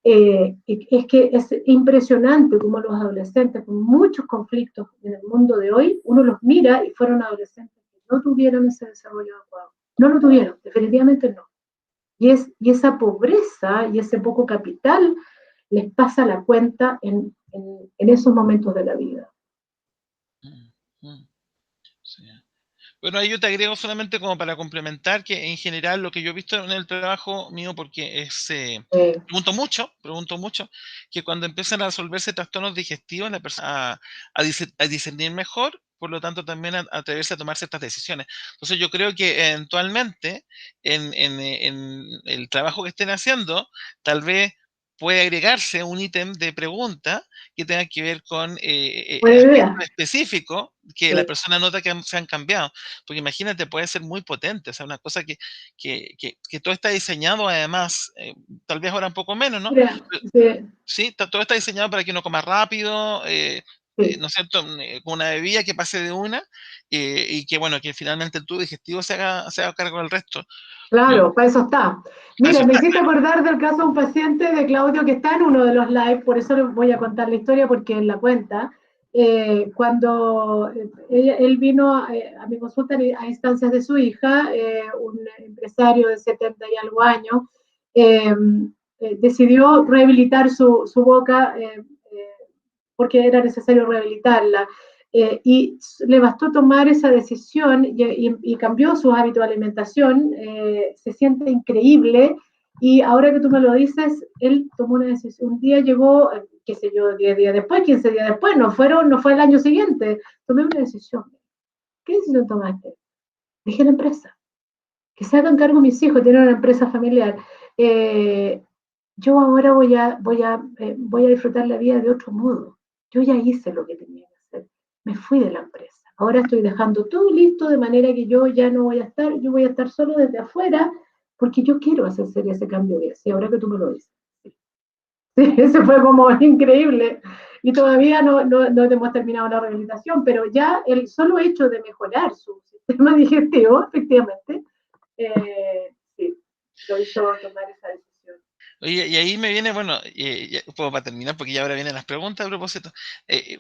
es que es impresionante cómo los adolescentes con muchos conflictos en el mundo de hoy, uno los mira y fueron adolescentes que no tuvieron ese desarrollo adecuado. No lo tuvieron, definitivamente no. Y esa pobreza y ese poco capital les pasa la cuenta en esos momentos de la vida. Sí. Bueno, ahí yo te agrego solamente como para complementar que en general lo que yo he visto en el trabajo mío, porque pregunto mucho, que cuando empiezan a resolverse trastornos digestivos, la persona a discernir mejor, por lo tanto también a atreverse a tomar ciertas decisiones. Entonces yo creo que eventualmente en el trabajo que estén haciendo, tal vez puede agregarse un ítem de pregunta que tenga que ver con Buena aspectos idea. específicos que la Sí. persona nota que se han cambiado. Porque imagínate, puede ser muy potente, o sea, una cosa que todo está diseñado además, tal vez ahora un poco menos, ¿no? Mira, Sí, todo está diseñado para que uno coma rápido, Sí. ¿no es cierto? Con una bebida que pase de una y que, bueno, que finalmente el tubo digestivo se haga cargo del resto. Yo, Claro, para eso está. para eso Mira, me está, hiciste claro. acordar del caso de un paciente de Claudio que está en uno de los live, por eso les voy a contar la historia porque él la cuenta. Cuando él vino a mi consulta a instancias de su hija, un empresario de 70 y algo años, eh, decidió rehabilitar su boca porque era necesario rehabilitarla. Y le bastó tomar esa decisión y cambió sus hábitos de alimentación, se siente increíble y ahora que tú me lo dices, él tomó una decisión, un día llegó, qué sé yo, 10 días después, 15 días después, no fue el año siguiente, tomé una decisión. ¿Qué decisión tomaste? Dije la empresa, que se hagan cargo mis hijos, tienen una empresa familiar. Eh, yo ahora voy a disfrutar la vida de otro modo. Yo ya hice lo que tenía que hacer. Me fui de la empresa. Ahora estoy dejando todo listo de manera que yo ya no voy a estar, yo voy a estar solo desde afuera porque yo quiero hacer ese cambio de así, ahora que tú me lo dices. Sí. Sí, ese fue como increíble. Y todavía no hemos terminado la rehabilitación, pero ya el solo hecho de mejorar su sistema digestivo, efectivamente, sí, lo hizo tomar esa decisión. Oye, y ahí me viene, bueno, puedo para terminar, porque ya ahora vienen las preguntas a propósito.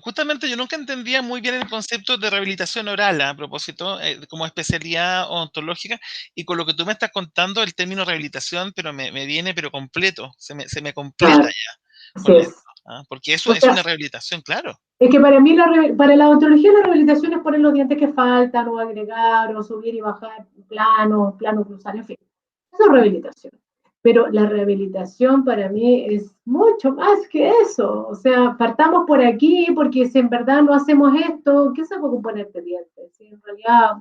Justamente yo nunca entendía muy bien el concepto de rehabilitación oral, a propósito, como especialidad odontológica, y con lo que tú me estás contando, el término rehabilitación, pero me viene, pero completo, se me completa Claro, ya así con esto, es. ¿ah? Porque eso O es una sea, rehabilitación, claro. es que para mí, para la odontología, la rehabilitación es poner los dientes que faltan, o agregar, o subir y bajar plano cruzar, en fin. Eso es rehabilitación. Pero la rehabilitación para mí es mucho más que eso. O sea, partamos por aquí, porque si en verdad no hacemos esto, ¿qué saco con ponerte dientes? Si en realidad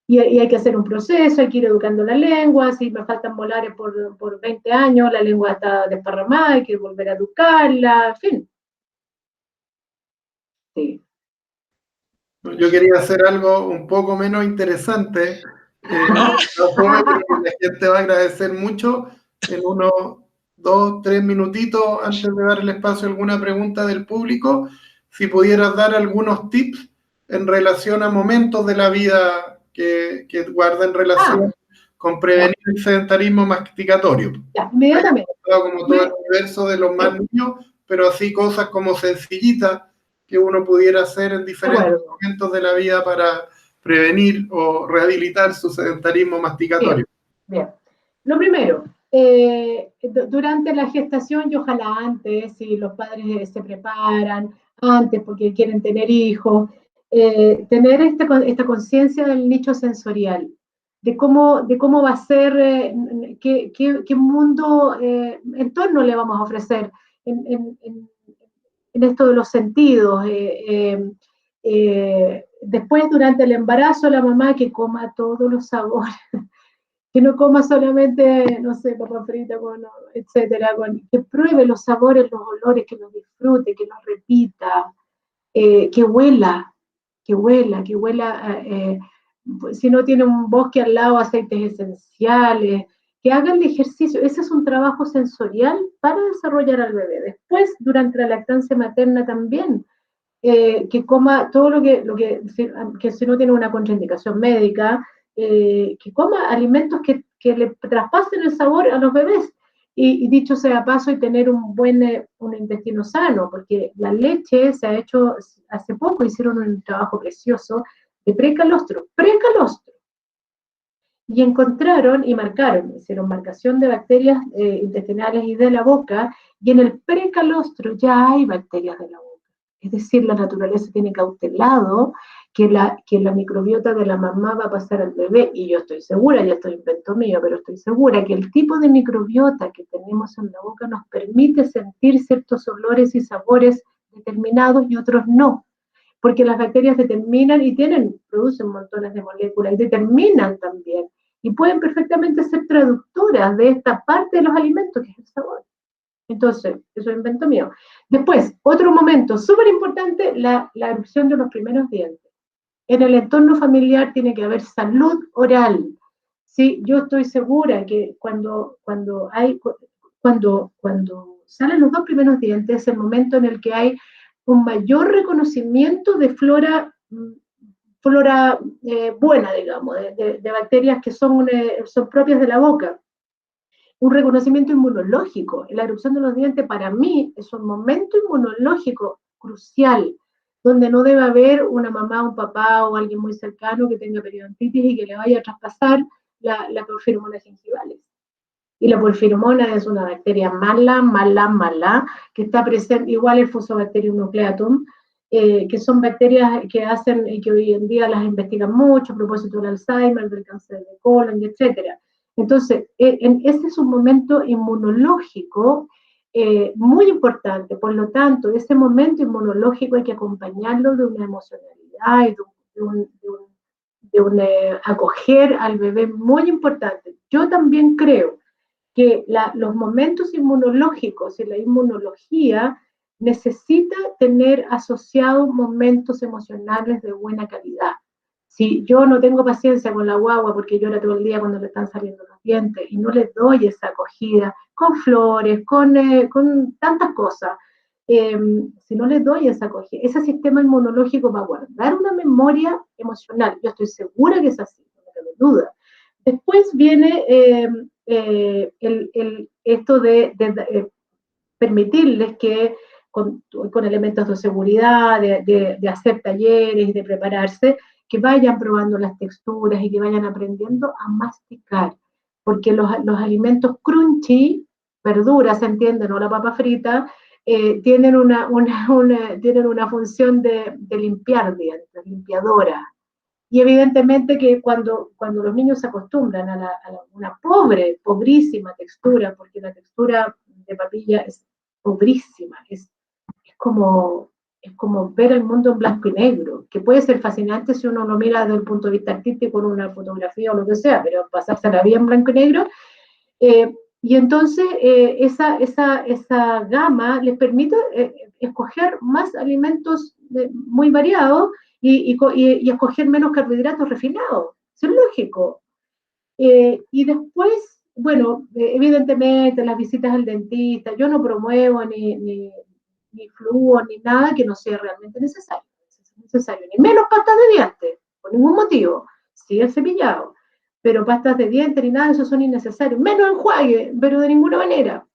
y hay que hacer un proceso, hay que ir educando la lengua, si me faltan molares por 20 años, la lengua está desparramada, hay que volver a educarla, en fin. Sí. Yo quería hacer algo un poco menos interesante, ¿No? no fome, pero que la gente va a agradecer mucho en unos 2, 3 minutitos antes de dar el espacio a alguna pregunta del público, si pudieras dar algunos tips en relación a momentos de la vida que guarden Ah, relación con ya, prevenir el sedentarismo masticatorio. ya, Hay inmediatamente. como todo el universo de los más niños, pero así cosas como sencillitas que uno pudiera hacer en De diferentes acuerdo. momentos de la vida para prevenir o rehabilitar su sedentarismo Bien, masticatorio. bien. Lo primero, durante la gestación y ojalá antes, si los padres se preparan antes porque quieren tener hijos, tener esta conciencia del nicho sensorial, de cómo va a ser, qué mundo, entorno le vamos a ofrecer en, en, en, en esto de los sentidos. Después, durante el embarazo, la mamá que coma todos los sabores, que no coma solamente, no sé, papa frita, con, etcétera, que pruebe los sabores, los olores, que los disfrute, que los repita, que huela, que huela, si no tiene un bosque al lado, aceites esenciales, que haga el ejercicio. Ese es un trabajo sensorial para desarrollar al bebé. Después, durante la lactancia materna también, que coma todo que si no tiene una contraindicación médica, que coma alimentos que le traspasen el sabor a los bebés. Y dicho sea paso, y tener un intestino sano, porque la leche se ha hecho, hace poco hicieron un trabajo precioso de precalostro, y encontraron y marcaron, hicieron marcación de bacterias intestinales y de la boca, y en el precalostro ya hay bacterias de la boca. Es decir, la naturaleza tiene cautelado que la microbiota de la mamá va a pasar al bebé, y yo estoy segura, ya estoy invento mío, pero estoy segura que el tipo de microbiota que tenemos en la boca nos permite sentir ciertos olores y sabores determinados y otros no, porque las bacterias determinan y producen montones de moléculas y determinan también, y pueden perfectamente ser traductoras de esta parte de los alimentos, que es el sabor. Entonces, eso es invento mío. Después, otro momento súper importante, la erupción de los primeros dientes. En el entorno familiar tiene que haber salud oral. ¿Sí? Yo estoy segura que cuando salen los dos primeros dientes, es el momento en el que hay un mayor reconocimiento de flora buena, digamos, de bacterias que son propias de la boca. Un reconocimiento inmunológico. La erupción de los dientes para mí es un momento inmunológico crucial, donde no debe haber una mamá, un papá o alguien muy cercano que tenga periodontitis y que le vaya a traspasar la porfiromona gingivales. Y la porfiromona es una bacteria mala, que está presente, igual el Fusobacterium nucleatum, que son bacterias que hacen y que hoy en día las investigan mucho a propósito del Alzheimer, del cáncer de colon, etcétera. Entonces, ese es un momento inmunológico muy importante. Por lo tanto, ese momento inmunológico hay que acompañarlo de una emocionalidad y de un acoger al bebé muy importante. Yo también creo que los momentos inmunológicos y la inmunología necesita tener asociados momentos emocionales de buena calidad. Si yo no tengo paciencia con la guagua porque llora todo el día cuando le están saliendo los dientes y no le doy esa acogida con flores, con tantas cosas, si no le doy esa acogida, ese sistema inmunológico va a guardar una memoria emocional. Yo estoy segura que es así, no me cabe duda. Después viene esto de permitirles que con elementos de seguridad, de hacer talleres y de prepararse, que vayan probando las texturas y que vayan aprendiendo a masticar, porque los alimentos crunchy, verduras, ¿se entiende? No la papa frita, tienen tienen una función de limpiar dientes, limpiadora. Y evidentemente que cuando los niños se acostumbran a una pobrísima textura, porque la textura de papilla es pobrísima, es como, es como ver el mundo en blanco y negro, que puede ser fascinante si uno lo mira desde el punto de vista artístico en una fotografía o lo que sea, pero pasarse la vida en blanco y negro. Y entonces esa gama les permite escoger más alimentos muy variados y escoger menos carbohidratos refinados. Eso es lógico. Y después, bueno, evidentemente las visitas al dentista, yo no promuevo ni flúor ni nada que no sea realmente necesario. Ni menos pastas de dientes, por ningún motivo. Sí el cepillado, pero pastas de dientes ni nada de eso son innecesarios. Menos enjuague, pero de ninguna manera.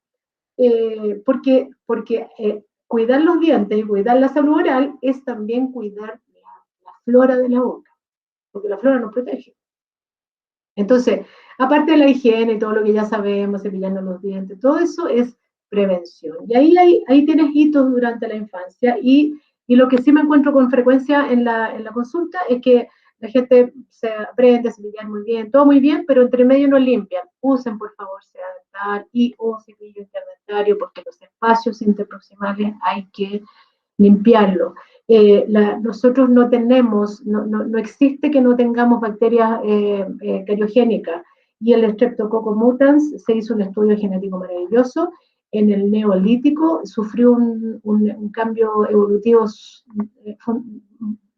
Porque cuidar los dientes y cuidar la salud oral es también cuidar la flora de la boca, porque la flora nos protege. Entonces, aparte de la higiene y todo lo que ya sabemos, cepillando los dientes, todo eso es prevención. Y ahí tienes hitos durante la infancia y lo que sí me encuentro con frecuencia en la consulta es que la gente se aprende a cepillar muy bien, todo muy bien, pero entre medio no limpian. Usen, por favor, sea dental y o cepillo interdentario, porque los espacios interproximales hay que limpiarlo. Nosotros no tenemos, no existe que no tengamos bacterias cariogénicas, y el Streptococcus mutans se hizo un estudio genético maravilloso. En el neolítico sufrió un cambio evolutivo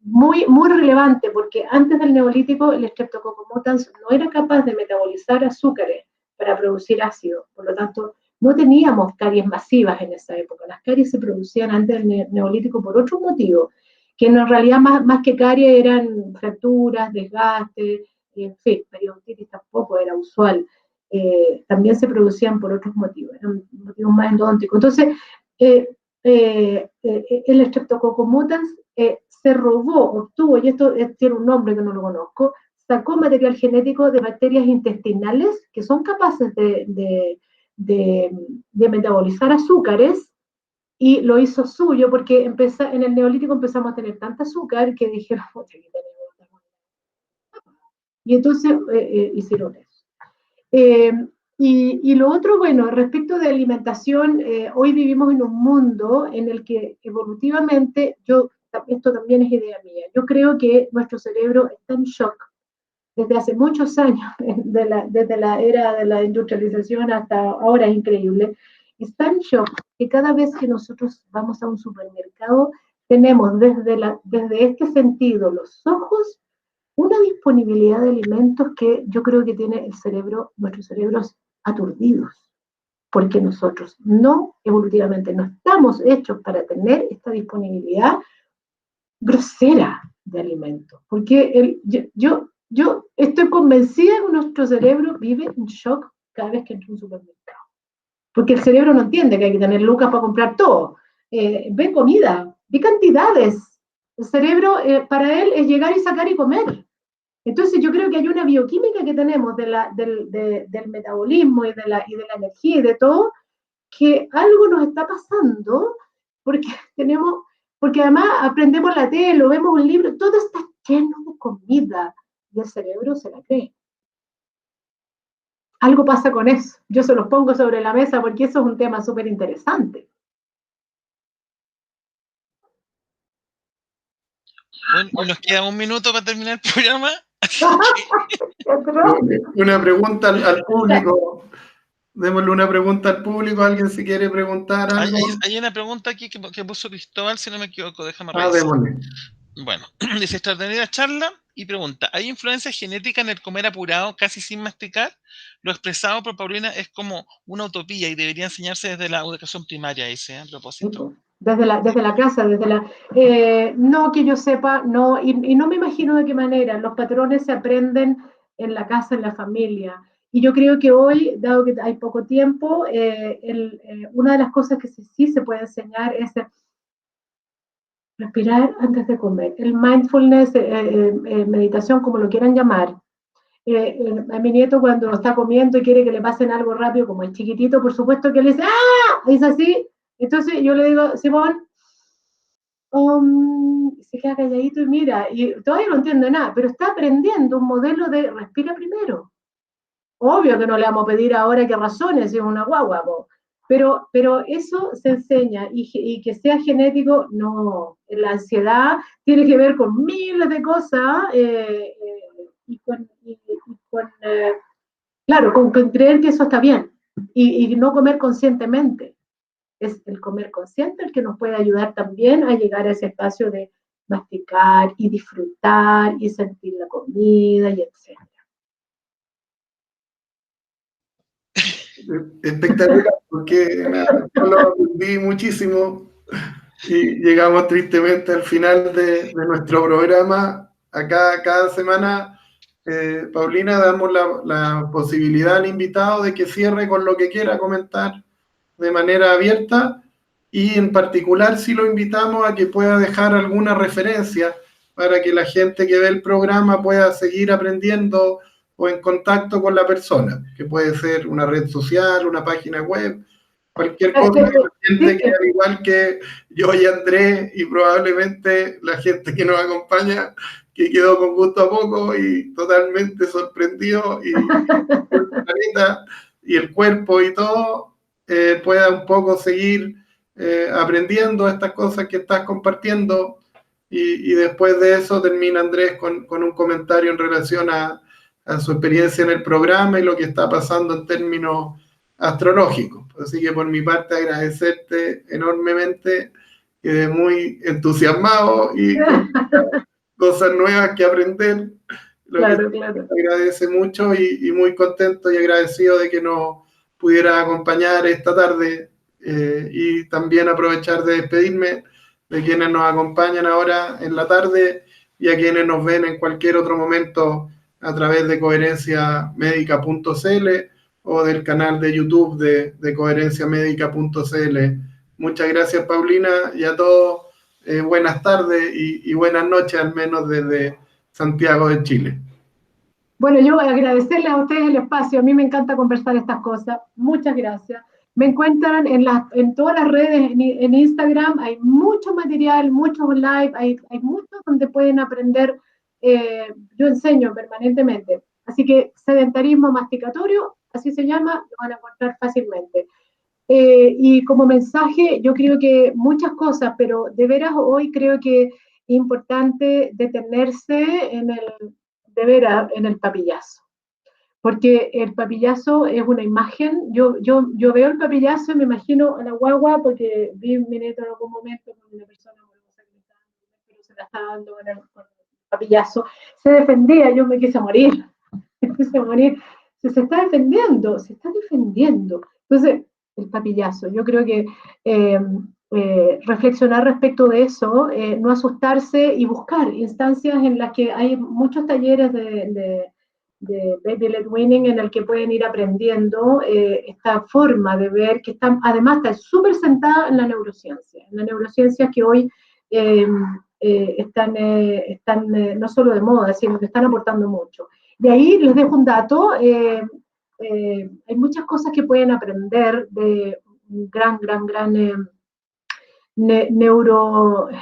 muy relevante, porque antes del neolítico el Streptococcus mutans no era capaz de metabolizar azúcares para producir ácido, por lo tanto no teníamos caries masivas en esa época. Las caries se producían antes del neolítico por otro motivo, que en realidad más que caries eran fracturas, desgastes, en fin, periodontitis tampoco era usual. También se producían por otros motivos, eran motivos más endodónticos. Entonces, el Streptococcus mutans se robó, obtuvo, y esto tiene un nombre que no lo conozco, sacó material genético de bacterias intestinales que son capaces de metabolizar azúcares, y lo hizo suyo porque en el neolítico empezamos a tener tanta azúcar que dijeron, aquí tenemos. Y entonces hicieron eso. Y lo otro, bueno, respecto de alimentación, hoy vivimos en un mundo en el que evolutivamente, esto también es idea mía, yo creo que nuestro cerebro está en shock desde hace muchos años, desde la era de la industrialización hasta ahora, es increíble. Está en shock que cada vez que nosotros vamos a un supermercado, tenemos desde este sentido los ojos, una disponibilidad de alimentos que yo creo que tiene nuestros cerebros aturdidos. porque nosotros no, evolutivamente, no estamos hechos para tener esta disponibilidad grosera de alimentos. Porque yo estoy convencida que nuestro cerebro vive en shock cada vez que entra a un supermercado. Porque el cerebro no entiende que hay que tener lucas para comprar todo. Ve comida, ve cantidades. El cerebro, para él, es llegar y sacar y comer. Entonces yo creo que hay una bioquímica que tenemos del metabolismo y de la energía y de todo, que algo nos está pasando porque porque además aprendemos la tele, vemos un libro, todo está lleno de comida y el cerebro se la cree. Algo pasa con eso. Yo se los pongo sobre la mesa porque eso es un tema súper interesante. Bueno, y nos queda un minuto para terminar el programa. Una pregunta al público. Démosle una pregunta al público. ¿Alguien si quiere preguntar algo? Hay una pregunta aquí que puso Cristóbal, si no me equivoco, déjame revisar. Démosle. Bueno, dice extraordinaria charla y pregunta, ¿hay influencia genética en el comer apurado casi sin masticar? Lo expresado por Paulina es como una utopía y debería enseñarse desde la educación primaria, dice, a propósito. Desde la casa, no que yo sepa, no, y no me imagino de qué manera. Los patrones se aprenden en la casa, en la familia. Y yo creo que hoy, dado que hay poco tiempo, una de las cosas que sí se puede enseñar es respirar antes de comer. El mindfulness, meditación, como lo quieran llamar. A mi nieto cuando está comiendo y quiere que le pasen algo rápido, como es chiquitito, por supuesto que le dice, ¡ah! Es así. Entonces yo le digo, Simón, se queda calladito y mira, y todavía no entiende nada, pero está aprendiendo un modelo de respira primero. Obvio que no le vamos a pedir ahora que razone si es una guagua, pero eso se enseña y que sea genético, no. La ansiedad tiene que ver con miles de cosas claro, con creer que eso está bien y no comer conscientemente. Es el comer consciente el que nos puede ayudar también a llegar a ese espacio de masticar y disfrutar y sentir la comida y etc. Espectacular, porque yo lo aprendí muchísimo y llegamos tristemente al final de nuestro programa. Acá cada semana, Paulina, damos la posibilidad al invitado de que cierre con lo que quiera comentar de manera abierta y en particular si lo invitamos a que pueda dejar alguna referencia para que la gente que ve el programa pueda seguir aprendiendo o en contacto con la persona, que puede ser una red social, una página web, cualquier cosa que la gente que al igual que yo y Andrés y probablemente la gente que nos acompaña, que quedó con gusto a poco y totalmente sorprendido y el planeta y el cuerpo y todo, pueda un poco seguir aprendiendo estas cosas que estás compartiendo y después de eso termina Andrés con un comentario en relación a su experiencia en el programa y lo que está pasando en términos astrológicos. Así que por mi parte agradecerte enormemente, quedé muy entusiasmado y con cosas nuevas que aprender. Claro. Agradece mucho y muy contento y agradecido de que nos pudiera acompañar esta tarde y también aprovechar de despedirme de quienes nos acompañan ahora en la tarde y a quienes nos ven en cualquier otro momento a través de coherenciamedica.cl o del canal de YouTube de coherenciamedica.cl. Muchas gracias, Paulina, y a todos buenas tardes y buenas noches, al menos desde Santiago de Chile. Bueno, yo voy a agradecerles a ustedes el espacio. A mí me encanta conversar estas cosas. Muchas gracias. Me encuentran en todas las redes, en Instagram. Hay mucho material, muchos live, hay muchos donde pueden aprender. Yo enseño permanentemente. Así que sedentarismo masticatorio, así se llama, lo van a encontrar fácilmente. Y como mensaje, yo creo que muchas cosas, pero de veras hoy creo que es importante detenerse en el papillazo. Porque el papillazo es una imagen, yo veo el papillazo y me imagino a la guagua, porque vi mi nieto en algún momento con una persona pero se la estaba dando con el papillazo, se defendía, yo me quise morir, se está defendiendo, Entonces, el papillazo. Yo creo que reflexionar respecto de eso, no asustarse y buscar instancias en las que hay muchos talleres de Baby Led Weaning en el que pueden ir aprendiendo esta forma de ver que está, además está súper sentada en la neurociencia que hoy eh, están no solo de moda, sino que están aportando mucho. Y ahí les dejo un dato, hay muchas cosas que pueden aprender de un gran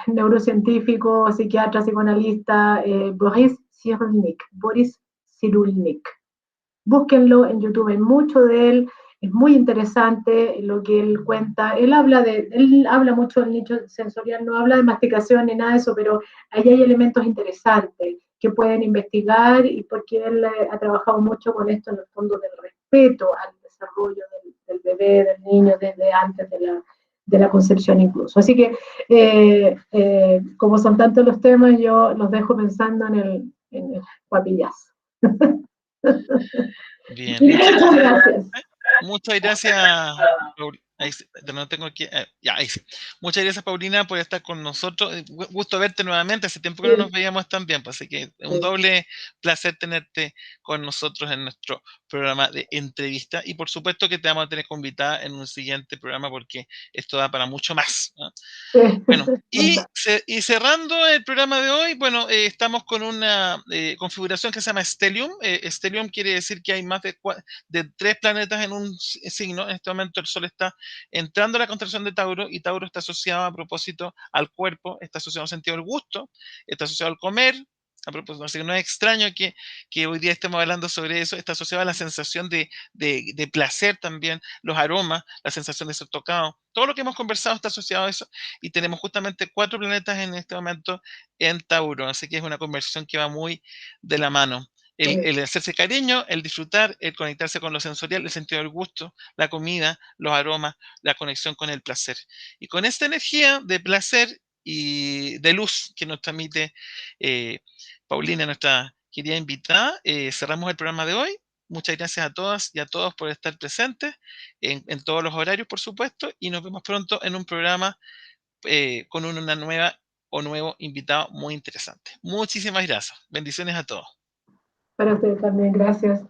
neurocientífico, psiquiatra, psicoanalista, Boris Cyrulnik. Búsquenlo en YouTube, hay mucho de él, es muy interesante lo que él cuenta. Él habla mucho del nicho sensorial, no habla de masticación ni nada de eso, pero ahí hay elementos interesantes que pueden investigar y porque él ha trabajado mucho con esto en el fondo del respeto al desarrollo del bebé, del niño, desde antes de la concepción incluso. Así que, como son tantos los temas, yo los dejo pensando en el papillazo. Bien, Muchas gracias. muchas gracias, ahí sí, no tengo aquí, ya, ahí sí. Muchas gracias, Paulina, por estar con nosotros. Gusto verte nuevamente. Hace tiempo que no nos veíamos tan bien, pues, así que es un doble placer tenerte con nosotros en nuestro programa de entrevista. Y por supuesto que te vamos a tener como invitada en un siguiente programa porque esto da para mucho más, ¿no? Bueno, y cerrando el programa de hoy, bueno, estamos con una configuración que se llama Stellium. Stellium quiere decir que hay más de 3 planetas en un signo. En este momento el Sol está entrando a la constelación de Tauro y Tauro está asociado a propósito al cuerpo, está asociado al sentido del gusto, está asociado al comer. A propósito, así que no es extraño que hoy día estemos hablando sobre eso. Está asociado a la sensación de placer también, los aromas, la sensación de ser tocado. Todo lo que hemos conversado está asociado a eso y tenemos justamente 4 planetas en este momento en Tauro. Así que es una conversación que va muy de la mano. El hacerse cariño, el disfrutar, el conectarse con lo sensorial, el sentido del gusto, la comida, los aromas, la conexión con el placer. Y con esta energía de placer y de luz que nos transmite Paulina, nuestra querida invitada, cerramos el programa de hoy. Muchas gracias a todas y a todos por estar presentes en todos los horarios, por supuesto, y nos vemos pronto en un programa con una nueva o nuevo invitado muy interesante. Muchísimas gracias. Bendiciones a todos. Para ustedes también, gracias.